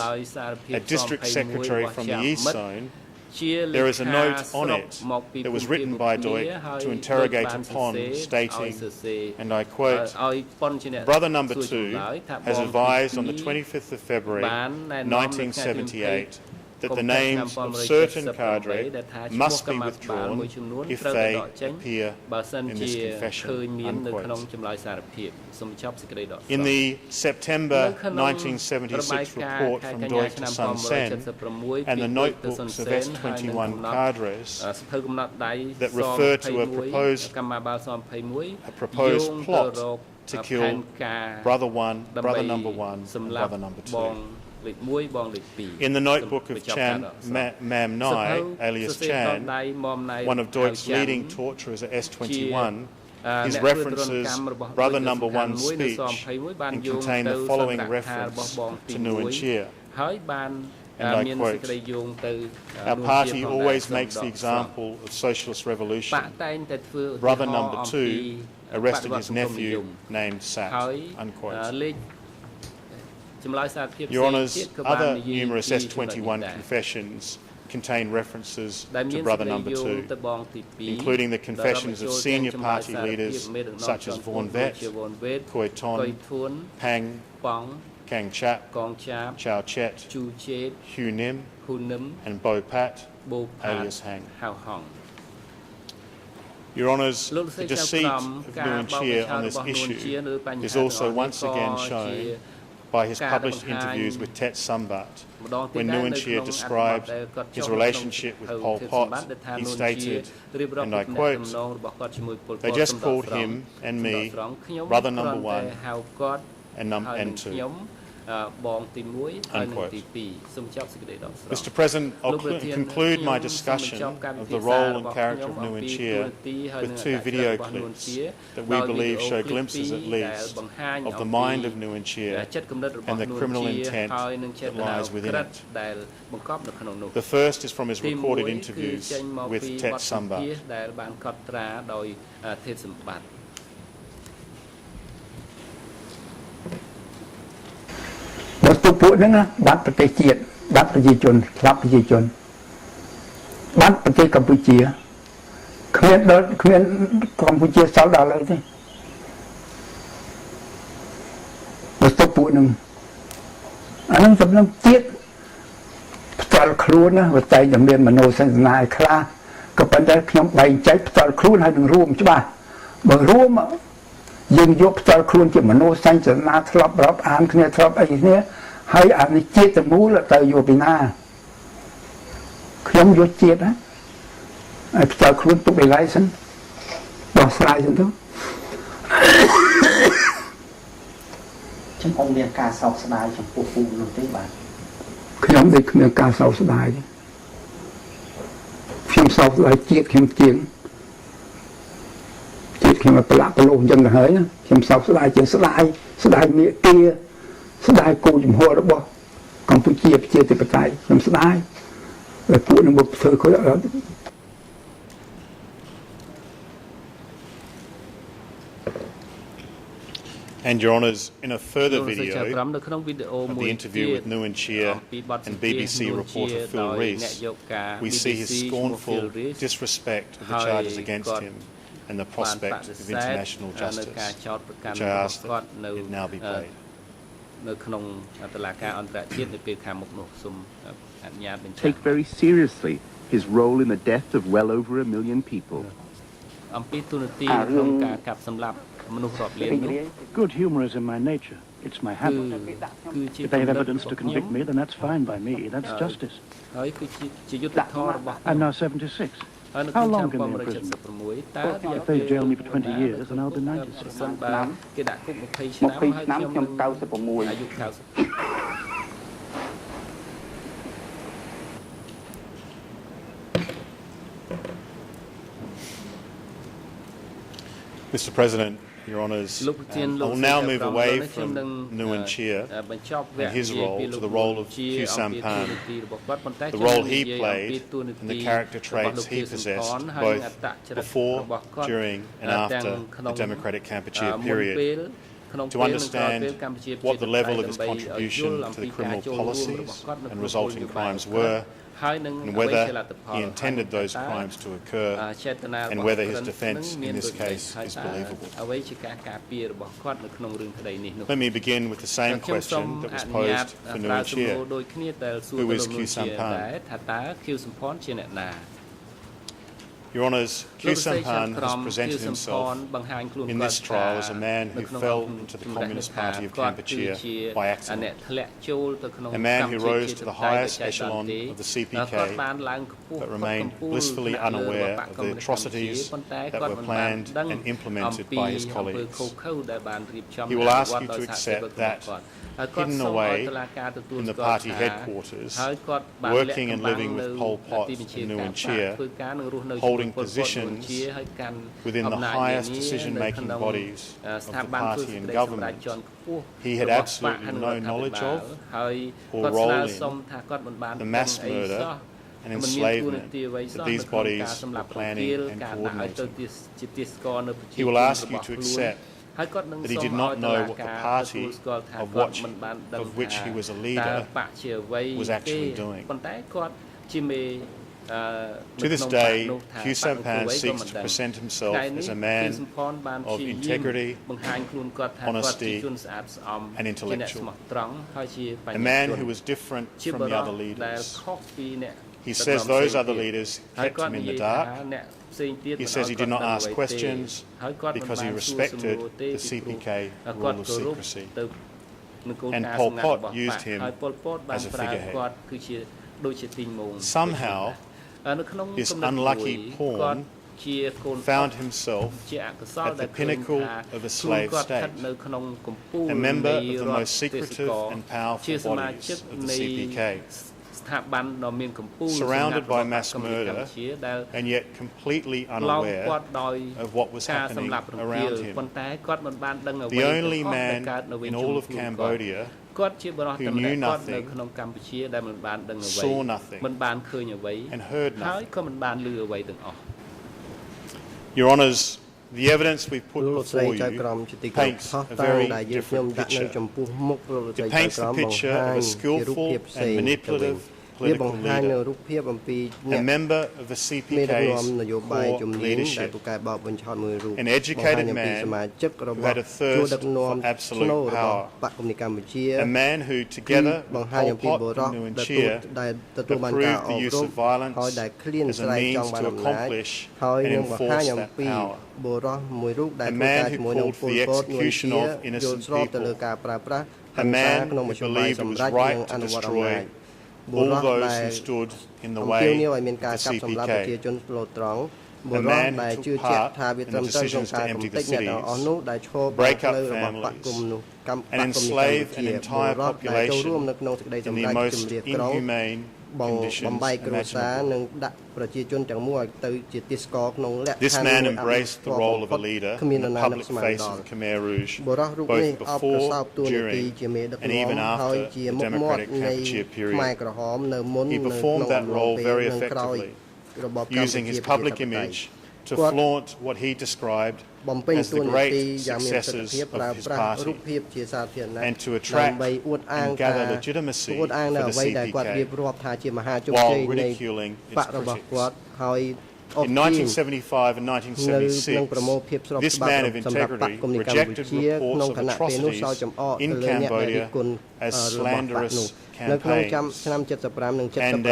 Speaker 4: a district secretary from the East Zone, there is a note on it that was written by Doik to interrogate Pon, stating, and I quote, "Brother Number 2 has advised on the 25th of February 1978 that the names of certain cadre must be withdrawn if they appear in this confession." In the September 1976 report from Doik to Sun Sen and the notebooks of S21 cadres that refer to a proposed plot to kill Brother 1, Brother Number 1 and Brother Number 2. In the notebook of Chan Mam Nai, alias Chan, one of Doik's leading torturers at S21, his references Brother Number 1's speech and contain the following reference to Nguyen Chia. and I quote, "Our party always makes the example of socialist revolution. Brother number 2 arrested his nephew named Sat," unquote. Your Honours, other numerous S21 confessions contain references to brother number 2, including the confessions of senior party leaders such as Vaughan Vet, Khoi Thon, Pang, Kang Chap, Chow Chet, Hu Nim, and Bo Pat, alias Hang. Your Honours, the deceit of Nguyen Chia on this issue is also once again shown by his published interviews with Tet Sambat. When Nguyen Chia described his relationship with Pol Pot, he stated, and I quote, "They just called him and me brother number 1 and 2. Unquote. Mr. President, I'll conclude my discussion of the role and character of Nguyen Chia with 2 video clips that we believe show glimpses at least of the mind of Nguyen Chia and the criminal intent that lies within it. The first is from his recorded interviews with Tet Sambat.
Speaker 5: Mộtពួកហ្នឹងបាត់ប្រទេសជាតិបាត់ប្រជាជនស្លាប់ប្រជាជនបាត់ប្រទេសកម្ពុជាគ្មានកម្ពុជាសល់ដល់ឡើយទេមកទៅពួកហ្នឹងអាហ្នឹងសំឡេងជាតិផ្ទាល់ខ្លួនណាវាតែតែមានមនោសញ្ចនាឲ្យខ្លះក៏ប៉ុន្តែខ្ញុំបែងចែកផ្ទាល់ខ្លួនហើយនឹងរួមច្បាស់បើរួមយើងយកផ្ទាល់ខ្លួនជាមនោសញ្ចនាធ្លាប់រាប់អានគ្នាធ្លាប់អីគ្នាហើយអានេះជាតិមូលទៅយកពីណាខ្ញុំយកជាតិណាឲ្យផ្ទាល់ខ្លួនទុកឯឡៃសិនដោះស្រាយសិនទៅចឹងអង្គមានការសោកស្ដាយចំពោះពូនោះទេបាទខ្ញុំដូចគ្មានការសោកស្ដាយទេខ្ញុំសោកស្ដាយជាតិខ្ញុំជាងខ្ញុំប្រឡាក់ប្រឡូសអញ្ចឹងទៅហើយខ្ញុំសោកស្ដាយជាងស្ដាយមេគាស្ដាយគោលជំហររបស់កម្ពុជាប្រជាធិបតេយ្យខ្ញុំស្ដាយហើយពួកនឹងមកធ្វើគាត់
Speaker 4: And Your Honours, in a further video of the interview with Nguyen Chia and BBC reporter Phil Rees, we see his scornful disrespect of the charges against him and the prospect of international justice, which I ask that it now be played.
Speaker 8: Take very seriously his role in the death of well over 1 million people. Good humour is in my nature. It's my habit. If they have evidence to convict me, then that's fine by me. That's justice. I'm now 76. How long can they imprison me? If they jail me for 20 years, then I'll be 96.
Speaker 4: Mr. President, Your Honours, I will now move away from Nguyen Chia and his role to the role of Khieu Samphan, the role he played and the character traits he possessed both before, during and after the democratic Kampuchea period, to understand what the level of his contribution to the criminal policies and resulting crimes were, and whether he intended those crimes to occur, and whether his defence in this case is believable. Let me begin with the same question that was posed for Nguyen Chia. Who is Khieu Samphan? Your Honours, Khieu Samphan has presented himself in this trial as a man who fell into the Communist Party of Kampuchea by accident, a man who rose to the highest echelon of the CPK but remained blissfully unaware of the atrocities that were planned and implemented by his colleagues. He will ask you to accept that, hidden away in the party headquarters, working and living with Pol Pot and Nguyen Chia, holding holding positions within the highest decision-making bodies of the party and government he had absolutely no knowledge of or role in the mass murder and enslavement that these bodies were planning and coordinating. He will ask you to accept that he did not know what the party of which he was a leader was actually doing. To this day, Khieu Samphan seeks to present himself as a man of integrity, honesty, and intellectual, a man who was different from the other leaders. He says those other leaders kept him in the dark. He says he did not ask questions because he respected the CPK rule of secrecy. And Pol Pot used him as a figurehead. Somehow, this unlucky pawn found himself at the pinnacle of a slave state, a member of the most secretive and powerful bodies of the CPK, surrounded by mass murder and yet completely unaware of what was happening around him. The only man in all of Cambodia who knew nothing, saw nothing, and heard nothing. Your Honours, the evidence we put before you paints a very different picture. It paints the picture of a skillful and manipulative political leader, a member of the CPK's core leadership, an educated man who had a thirst for absolute power, a man who, together with Pol Pot and Nguyen Chia, approved the use of violence as a means to accomplish and enforce that power, a man who called for the execution of innocent people, a man who believed it was right to destroy all those who stood in the way of the CPK, a man who took part in the decisions to empty the cities, break up families, and enslave an entire population in the most inhumane conditions imaginable. This man embraced the role of a leader in the public face of the Khmer Rouge, both before, during, and even after the Democratic Kampuchea period. He performed that role very effectively, using his public image to flaunt what he described as the great successes of his party, and to attract and gather legitimacy for the CPK, while ridiculing its critics. In 1975 and 1976, this man of integrity rejected reports of atrocities in Cambodia as slanderous campaigns, and I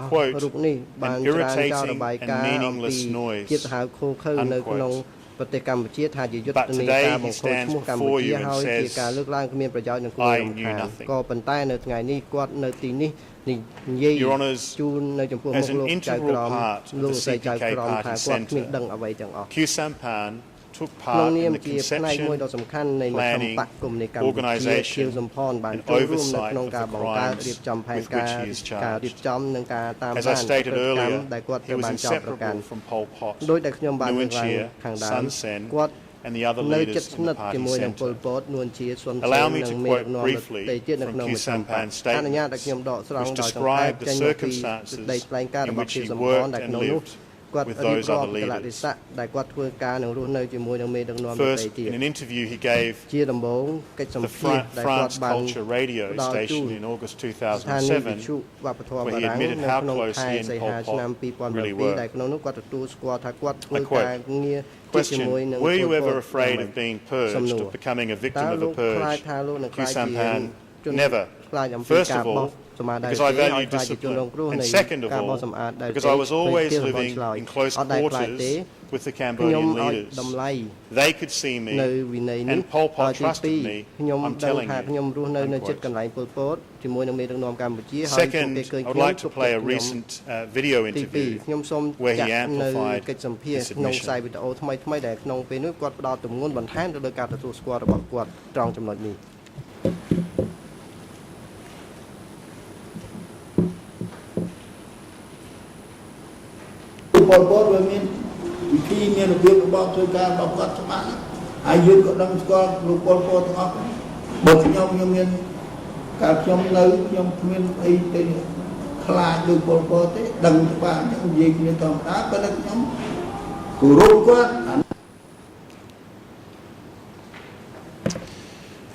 Speaker 4: quote, an irritating and meaningless noise, unquote. But today he stands before you and says, I knew nothing. Your Honours, as an integral part of the CPK Party Centre, Khieu Samphan took part in the conception, planning, organisation and oversight of the crimes with which he is charged. As I stated earlier, he was inseparable from Pol Pot, Nguyen Chia, Sun Sen, and the other leaders in the party centre. Allow me to quote briefly from Khieu Samphan's statements, which describe the circumstances in which he worked and lived with those other leaders. First, in an interview he gave the France Culture radio station in August 2007, where he admitted how close he and Pol Pot really were. I quote, question, were you ever afraid of being purged, of becoming a victim of a purge? Khieu Samphan, never. First of all, because I value discipline, and second of all, because I was always living in close quarters with the Cambodian leaders. They could see me, and Pol Pot trusted me, I'm telling you. Second, I would like to play a recent video interview where he amplified his admission.
Speaker 9: Pol Pot វាមានវិធីមានរបៀបរបបធ្វើការរបស់គាត់ច្បាស់ហើយយើងក៏ដឹងស្គាល់លោក Pol Pot ទាំងអស់បើខ្ញុំមានកាលខ្ញុំនៅខ្ញុំគ្មានអីទៅខ្លាចលោក Pol Pot ទេដឹងច្បាស់ខ្ញុំនិយាយគ្នាធម្មតាប៉ុន្តែខ្ញុំគោរពគាត់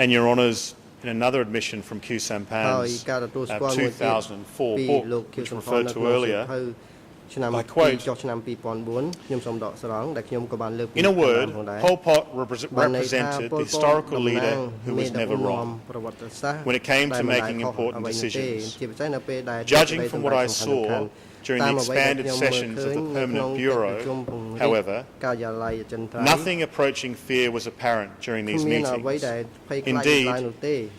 Speaker 4: And Your Honours, in another admission from Khieu Samphan's 2004 book, which referred to earlier, I quote, in a word, Pol Pot represented the historical leader who was never wrong when it came to making important decisions. Judging from what I saw during the expanded sessions of the Permanent Bureau, however, nothing approaching fear was apparent during these meetings. Indeed,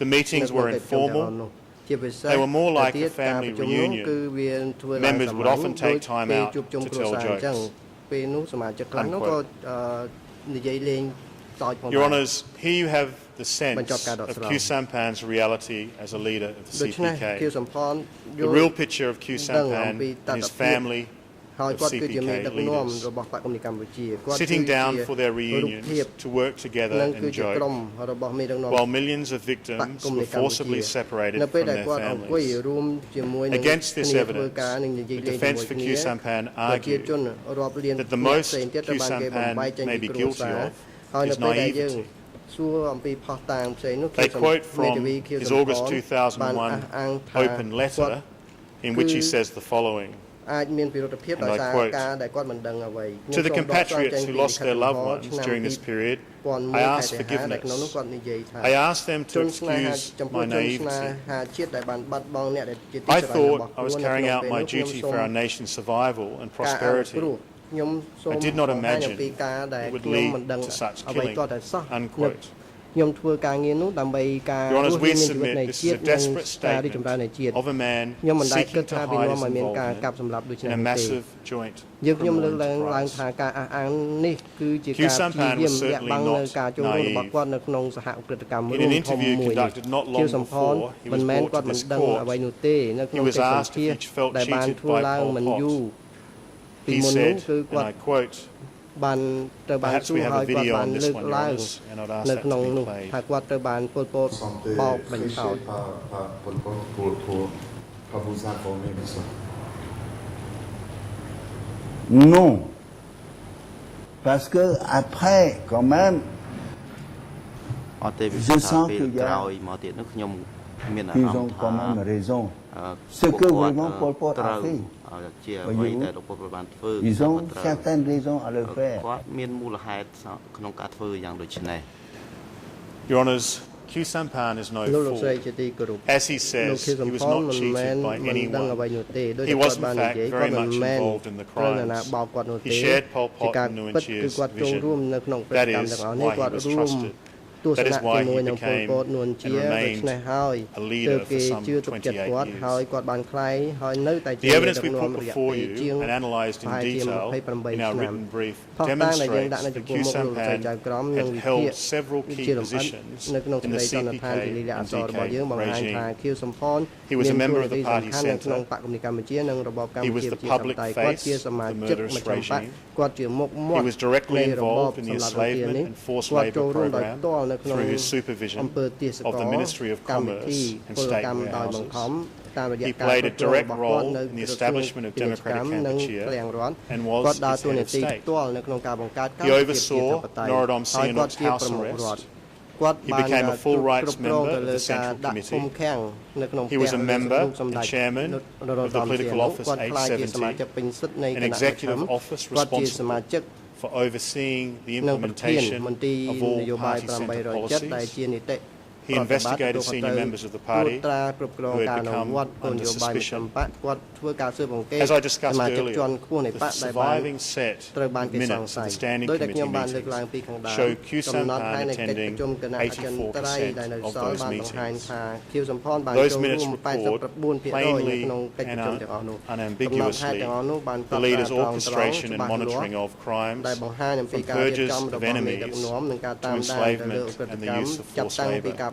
Speaker 4: the meetings were informal. They were more like a family reunion. Members would often take time out to tell jokes. Your Honours, here you have the sense of Khieu Samphan's reality as a leader of the CPK. The real picture of Khieu Samphan and his family of CPK leaders, sitting down for their reunions to work together and joke, while millions of victims were forcibly separated from their families. Against this evidence, the defence for Khieu Samphan argued that the most Khieu Samphan may be guilty of is naivety. They quote from his August 2001 open letter in which he says the following, and I quote, "To the compatriots who lost their loved ones during this period, I ask forgiveness. I ask them to excuse my naivety. I thought I was carrying out my duty for our nation's survival and prosperity. I did not imagine it would lead to such killing." Unquote. Your Honours, we submit this is a desperate statement of a man seeking to hide his involvement in a massive joint criminal enterprise. Khieu Samphan was certainly not naive. In an interview conducted not long before he was brought to this court, he was asked if he felt cheated by Pol Pot. He said, and I quote, "Perhaps we have a video on this one, Your Honours, and I'd ask that to be played."
Speaker 9: Non, parce que après, quand même, je sens qu'il y a, ils ont quand même raison. Ce que vraiment Pol Pot a fait, ils ont certaines raisons à le faire.
Speaker 4: Your Honours, Khieu Samphan is no fool. As he says, he was not cheated by anyone. He was in fact very much involved in the crimes. He shared Pol Pot and Nguyen Chia's vision. That is why he was trusted. That is why he became and remained a leader for some 28 years. The evidence we put before you and analysed in detail in our written brief demonstrates that Khieu Samphan had held several key positions in the CPK and DK regime. He was a member of the party centre. He was the public face of the murderous regime. He was directly involved in the enslavement and forced labour program through his supervision of the Ministry of Commerce and State Warehouses. He played a direct role in the establishment of Democratic Kampuchea and was its head of state. He oversaw Norodom Sihanouk's house arrest. He became a full rights member of the Central Committee. He was a member and chairman of the political office 870, an executive office responsible for overseeing the implementation of all party centre policies. He investigated senior members of the party who had become under suspicion. As I discussed earlier, the surviving set of minutes of the Standing Committee meetings show Khieu Samphan attending 84% of those meetings. Those minutes record plainly and unambiguously the leader's orchestration and monitoring of crimes, from purges of enemies to enslavement and the use of forced labour.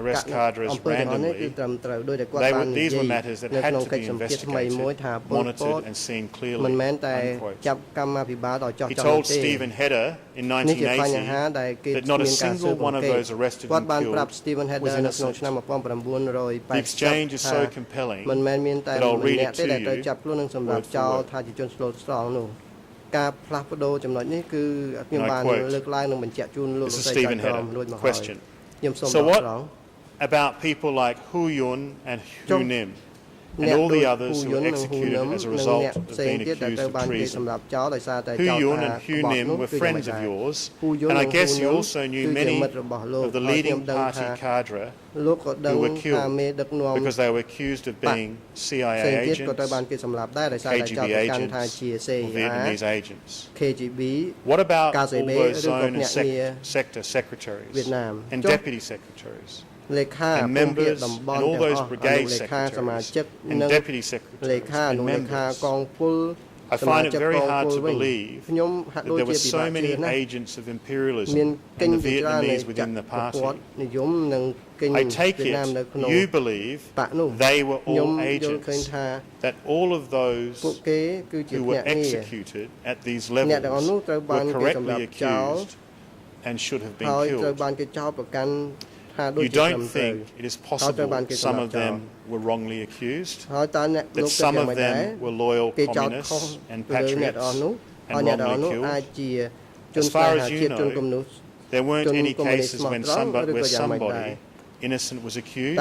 Speaker 4: arrest cadres randomly. These were matters that had to be investigated, monitored and seen clearly. He told Stephen Heder in 1980 that not a single one of those arrested and killed was innocent. The exchange is so compelling that I'll read it to you word for word.
Speaker 10: ការផ្លាស់ប្ដូរចំណុចនេះគឺខ្ញុំបានលើកឡើងនិងបញ្ជាក់ជូនលោកលោកស្រីចៅក្រមរួចមកហើយខ្ញុំសូមបន្តត្រង់
Speaker 4: about people like Hu Yun and Hu Nim and all the others who were executed as a result of being accused of treason. Hu Yun and Hu Nim were friends of yours, and I guess you also knew many of the leading party cadre who were killed because they were accused of being CIA agents, KGB agents, or Vietnamese agents. What about all those zone and sector secretaries and deputy secretaries and members and all those brigade secretaries and deputy secretaries and members. I find it very hard to believe that there were so many agents of imperialism in the Vietnamese within the party. I take it you believe they were all agents, that all of those who were executed at these levels were correctly accused and should have been killed. You don't think it is possible some of them were wrongly accused, that some of them were loyal communists and patriots and wrongly killed? As far as you know, there weren't any cases when somebody innocent was accused.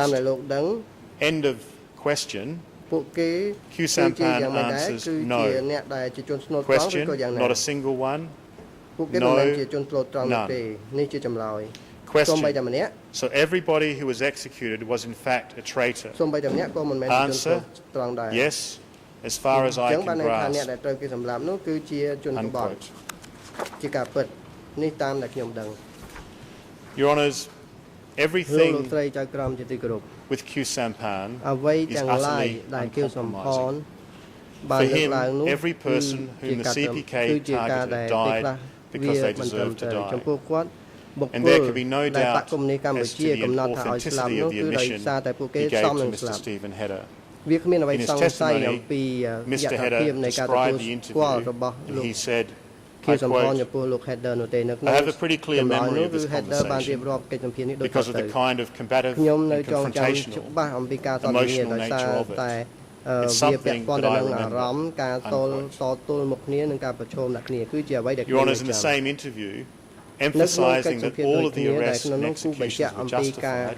Speaker 4: End of question. Q Sampan answers no. Question, not a single one. No, none. Question. So everybody who was executed was in fact a traitor. Answer. Yes, as far as I can grasp. Unquote. Your Honours, everything with Q Sampan is utterly uncompromising. For him, every person whom the CPK targeted died because they deserved to die. And there can be no doubt as to the authenticity of the admission he gave to Mr. Stephen Hedder. In his testimony, Mr. Hedder described the interview and he said, I quote, I have a pretty clear memory of this conversation because of the kind of combative and confrontational, emotional nature of it. It's something that I remember. Unquote. Your Honours, in the same interview, emphasising that all of the arrests and executions were justified,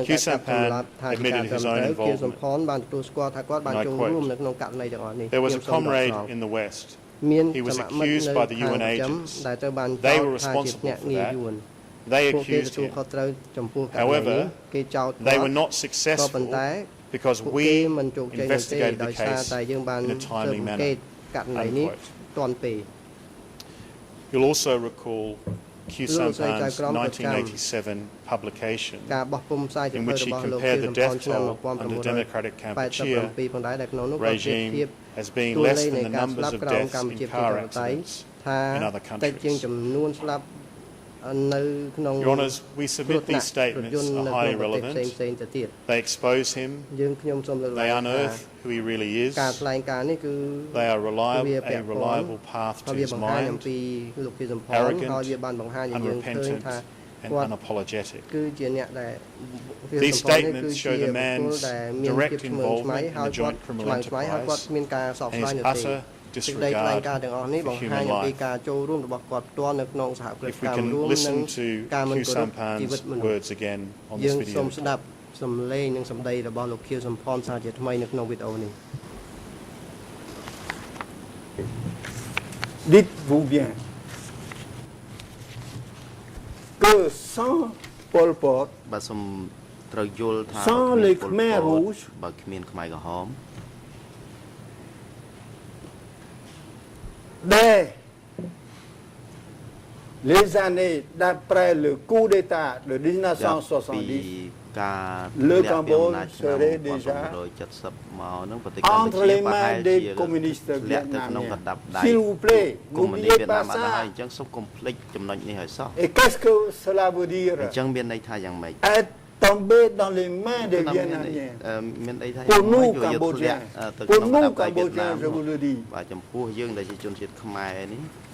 Speaker 4: Q Sampan admitted his own involvement. And I quote, there was a comrade in the West. He was accused by the UN agents. They were responsible for that. They accused him. However, they were not successful because we investigated the case in a timely manner. Unquote. You'll also recall Q Sampan's 1987 publication in which he compared the death toll under democratic Kampuchea regime as being less than the numbers of deaths in car accidents in other countries. Your Honours, we submit these statements are highly relevant. They expose him. They unearth who he really is. They are a reliable path to his mind, arrogant, unrepentant and unapologetic. These statements show the man's direct involvement in the joint criminal enterprise and his utter disregard for human life. If we can listen to Q Sampan's words again on this video.
Speaker 9: Dites-vous bien que sans Pol Pot, sans les Khmer Rouges, les années d'après le coup d'État de 1970, le Cambodge serait déjà entre les mains des communistes vietnamiens. S'il vous plaît, n'oubliez pas ça. Et qu'est-ce que cela veut dire? Être tombé dans les mains des Vietnamiens. Pour nous, Cambodgiens, je vous le dis.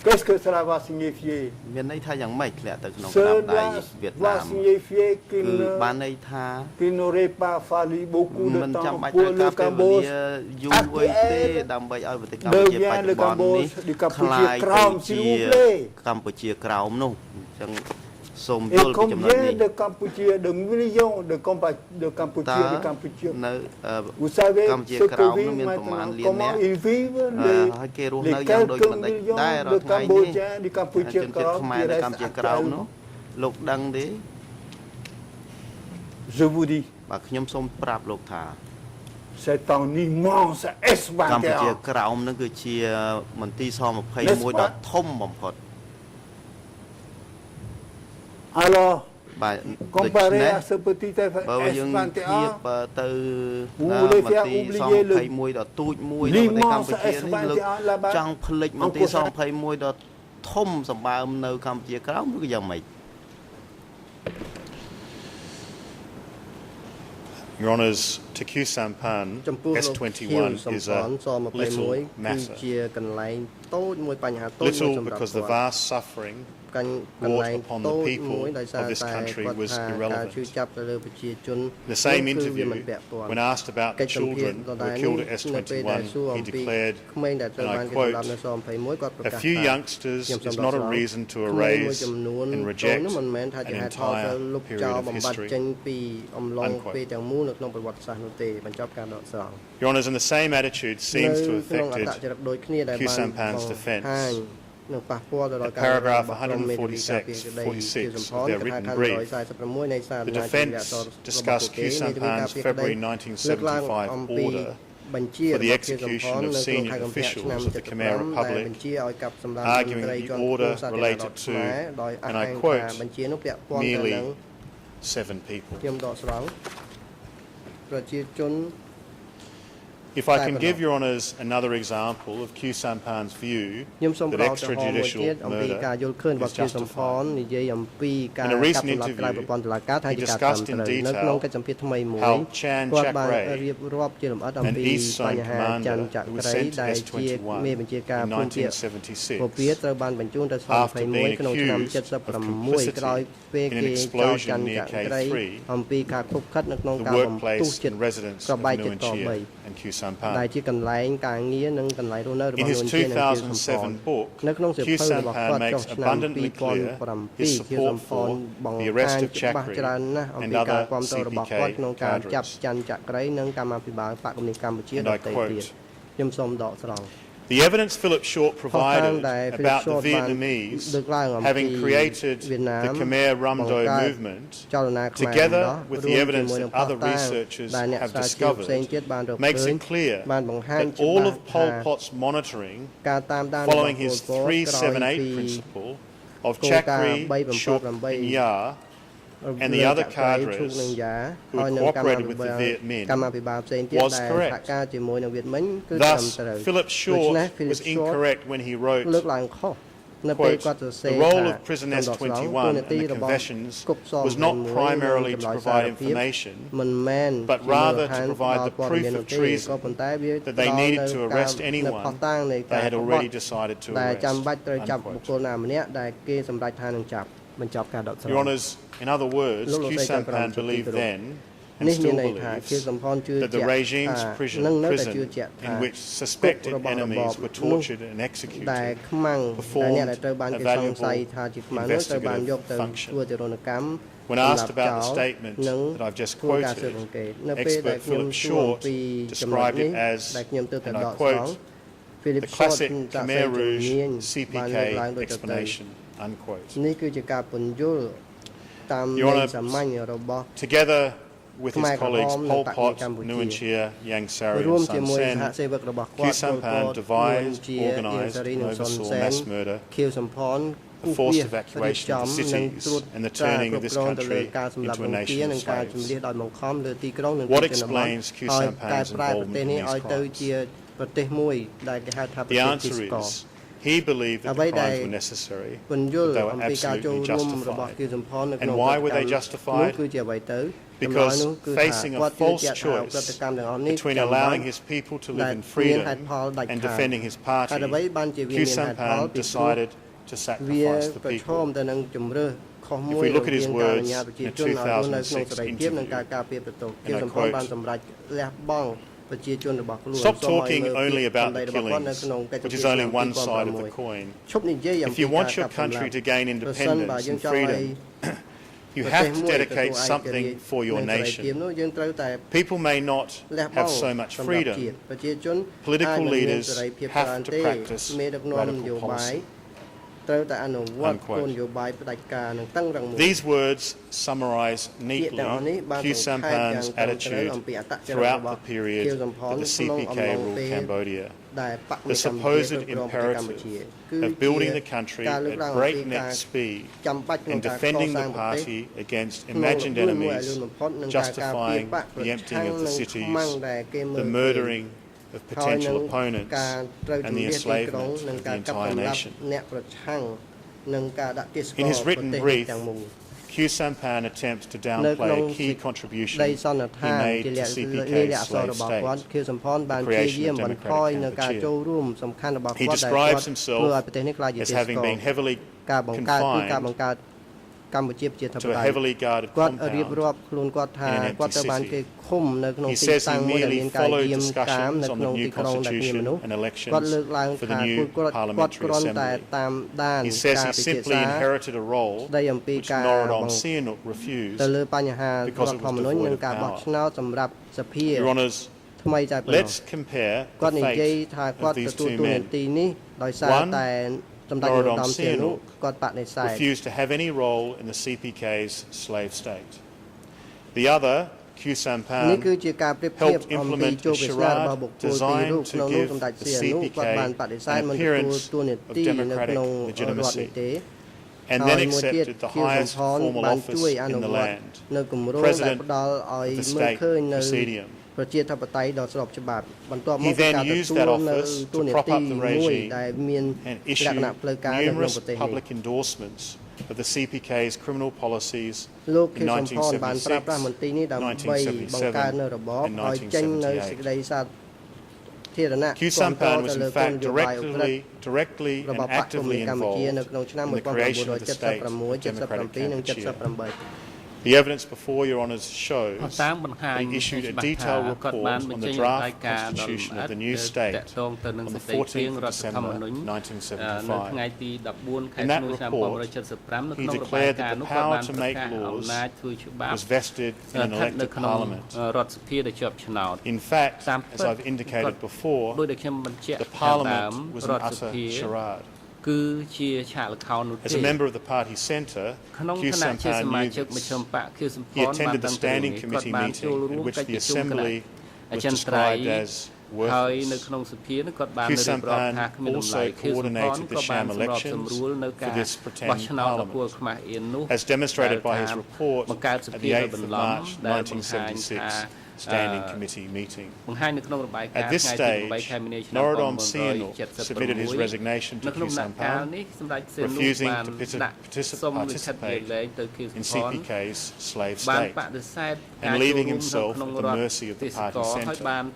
Speaker 9: Qu'est-ce que cela va signifier? Cela va signifier qu'il n'aurait pas fallu beaucoup de temps pour le Cambodge devient le Cambodge du Campuchia Crown, s'il vous plaît. Et combien de Campuchia, de millions de Campuchia, vous savez ce que vivent maintenant, comment ils vivent, les quelques millions de Cambodgiens du Campuchia Crown qui restent actuellement. Je vous dis, c'est un immense espoir. Alors,
Speaker 10: comparer à ce petit S21 l'immense S21 là-bas en
Speaker 4: Your Honours, to Q Sampan, S21 is a little matter. Little because the vast suffering brought upon the people of this country was irrelevant. In the same interview, when asked about the children who were killed at S21, he declared, and I quote, "A few youngsters is not a reason to erase and reject an entire period of history." Unquote. Your Honours, and the same attitude seems to have affected Q Sampan's defence. At paragraph 146 of their written brief, the defence discussed Q Sampan's February 1975 order for the execution of senior officials of the Khmer Republic, arguing that the order related to, and I quote, merely 7 people. If I can give Your Honours another example of Q Sampan's view that extrajudicial murder is justified. In a recent interview, he discussed in detail how Chan Chak Ray, an East Zone commander who was sent to S21 in 1976, after being accused of complicity in an explosion near K3, the workplace and residence of Nuon Chea and Q Sampan. In his 2007 book, Q Sampan makes abundantly clear his support for the arrest of Chakri and other CPK cadres. And I quote, "The evidence Philip Short provided about the Vietnamese having created the Khmer Rum Do movement, together with the evidence that other researchers have discovered, makes it clear that all of Pol Pot's monitoring, following his 378 principle of Chakri, Shuk and Ya, and the other cadres who cooperated with the Viet Minh was correct. Thus, Philip Short was incorrect when he wrote, quote, "The role of prison S21 and the confessions was not primarily to provide information, but rather to provide the proof of treason that they needed to arrest anyone they had already decided to arrest." Your Honours, in other words, Q Sampan believed then, and still believes, that the regime's prison in which suspected enemies were tortured and executed performed a valuable investigative function. When asked about the statement that I've just quoted, expert Philip Short described it as, and I quote, "the classic Khmer Rouge CPK explanation," unquote. Your Honour, together with his colleagues Pol Pot, Nuon Chea, Yang Sari and Sun Sen, Q Sampan devised, organised and oversaw mass murder, the forced evacuation of the cities and the turning of this country into a nation of slaves. What explains Q Sampan's involvement in these crimes? The answer is, he believed that the crimes were necessary, but they were absolutely justified. And why were they justified? Because facing a false choice between allowing his people to live in freedom and defending his party, Q Sampan decided to sacrifice the people. If we look at his words in a 2006 interview, and I quote, "Stop talking only about the killings, which is only one side of the coin. If you want your country to gain independence and freedom, you have to dedicate something for your nation. People may not have so much freedom. Political leaders have to practice radical policy." These words summarize neatly Khieu Samphan's attitude throughout the period that the CPK ruled Cambodia. The supposed imperative of building the country at breakneck speed and defending the party against imagined enemies, justifying the emptying of the cities, the murdering of potential opponents, and the enslavement of the entire nation. In his written brief, Khieu Samphan attempts to downplay a key contribution he made to CPK's slave state, the creation of democratic Kampuchea. He describes himself as having been heavily confined to a heavily guarded compound in an empty city. He says he merely followed discussions on the new constitution and elections for the new parliamentary assembly. He says he simply inherited a role which Norodom Sihanouk refused because it was devoid of power. Your Honours, let's compare the fate of these two men. One, Norodom Sihanouk refused to have any role in the CPK's slave state. The other, Khieu Samphan, helped implement a charade designed to give the CPK an appearance of democratic legitimacy, and then accepted the highest formal office in the land, President of the State Presidium. He then used that office to prop up the regime and issue numerous public endorsements of the CPK's criminal policies in 1976, 1977, and 1978. Khieu Samphan was in fact directly and actively involved in the creation of the state of democratic Kampuchea. The evidence before Your Honours shows that he issued a detailed report on the draft constitution of the new state on the 14th of December 1975. In that report, he declared that the power to make laws was vested in an elected parliament. In fact, as I've indicated before, the parliament was an utter charade. As a member of the party centre, Khieu Samphan knew this. He attended the standing committee meeting in which the assembly was described as worthless. Khieu Samphan also coordinated the sham elections for this pretend parliament, as demonstrated by his report at the 8th of March 1976 standing committee meeting. At this stage, Norodom Sihanouk submitted his resignation to Khieu Samphan, refusing to participate in CPK's slave state, and leaving himself at the mercy of the party centre.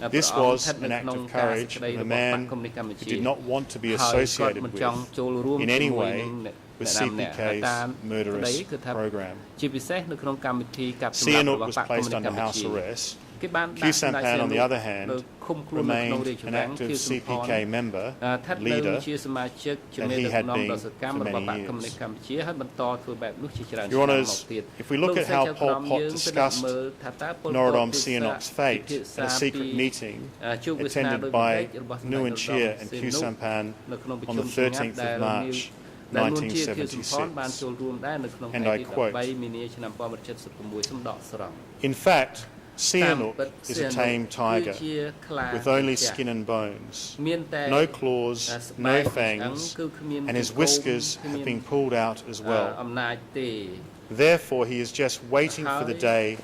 Speaker 4: This was an act of courage of a man who did not want to be associated with, in any way, with CPK's murderous program. Sihanouk was placed under house arrest. Khieu Samphan, on the other hand, remained an active CPK member, leader, and he had been for many years. Your Honours, if we look at how Pol Pot discussed Norodom Sihanouk's fate at a secret meeting attended by Nguyen Chia and Khieu Samphan on the 13th of March 1976, and I quote, "In fact, Sihanouk is a tame tiger with only skin and bones, no claws, no fangs, and his whiskers have been pulled out as well. Therefore, he is just waiting for the day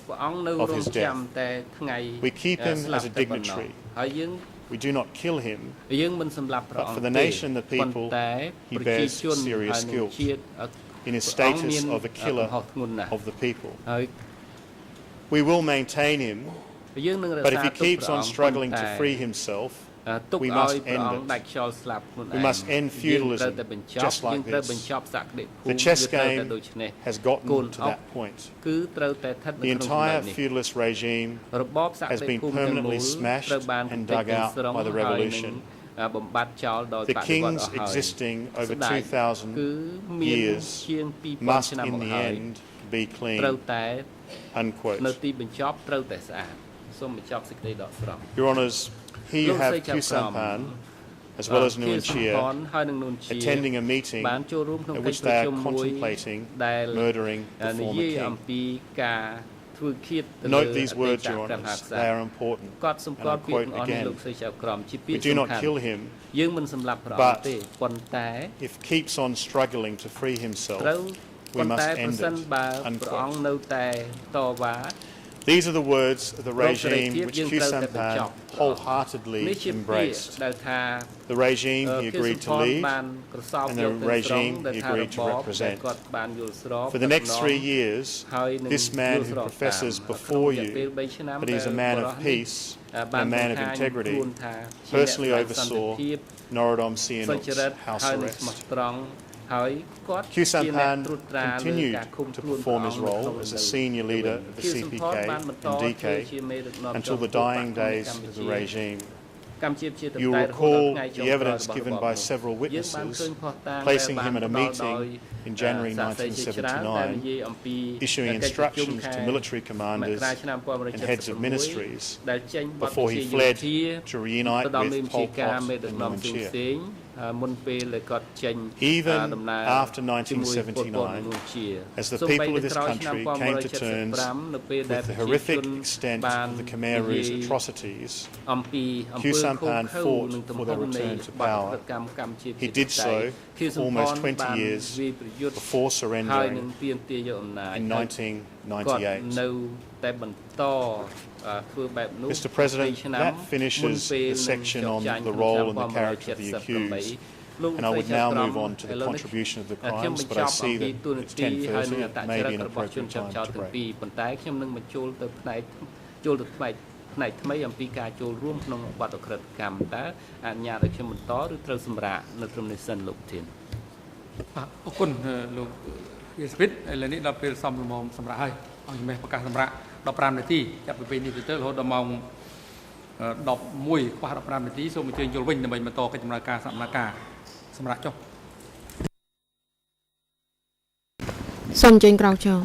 Speaker 4: of his death. We keep him as a dignitary. We do not kill him, but for the nation and the people, he bears serious guilt in his status of a killer of the people. We will maintain him, but if he keeps on struggling to free himself, we must end it. We must end feudalism just like this. The chess game has gotten to that point. The entire feudalist regime has been permanently smashed and dug out by the revolution. The kings existing over 2,000 years must in the end be clean." Unquote. Your Honours, here you have Khieu Samphan, as well as Nuon Chea, attending a meeting at which they are contemplating murdering the former king. Note these words, Your Honours, they are important, and I quote again, we do not kill him, but if he keeps on struggling to free himself, we must end it, unquote. These are the words of the regime which Khieu Samphan wholeheartedly embraced. The regime he agreed to lead, and the regime he agreed to represent. For the next 3 years, this man who professes before you that he is a man of peace and a man of integrity, personally oversaw Norodom Sihanouk's house arrest. Khieu Samphan continued to perform his role as a senior leader of the CPK and DK until the dying days of the regime. You will recall the evidence given by several witnesses, placing him at a meeting in January 1979, issuing instructions to military commanders and heads of ministries before he fled to reunite with Pol Pot and Nuon Chea. Even after 1979, as the people of this country came to terms with the horrific extent of the Khmer Rouge's atrocities, Khieu Samphan fought for their return to power. He did so for almost 20 years before surrendering in 1998. Mr. President, that finishes the section on the role and the character of the accused, and I would now move on to the contribution of the crimes, but I see that it's 10:30, it may be an appropriate time to break.
Speaker 11: ផ្នែកថ្មីអំពីការចូលរួមក្នុងបទអក្រិតកម្មតើអនុញ្ញាតឲ្យខ្ញុំបន្តឬត្រូវសម្រាកនៅត្រឹមនេះសិនលោកធាន
Speaker 1: អរគុណលោកវិស្វិតឥឡូវនេះដល់ពេលសំលមសម្រាប់ហើយអង្គមេប្រកាសសម្រាប់15នាទីចាប់ពីពេលនេះទៅរហូតដល់ម៉ោង11:15នាទីសូមអញ្ជើញយល់វិញដើម្បីបន្តកិច្ចដំណើរការសកម្មភាពសម្រាប់ចុះ
Speaker 2: សូមអញ្ជើញក្រោកឈរ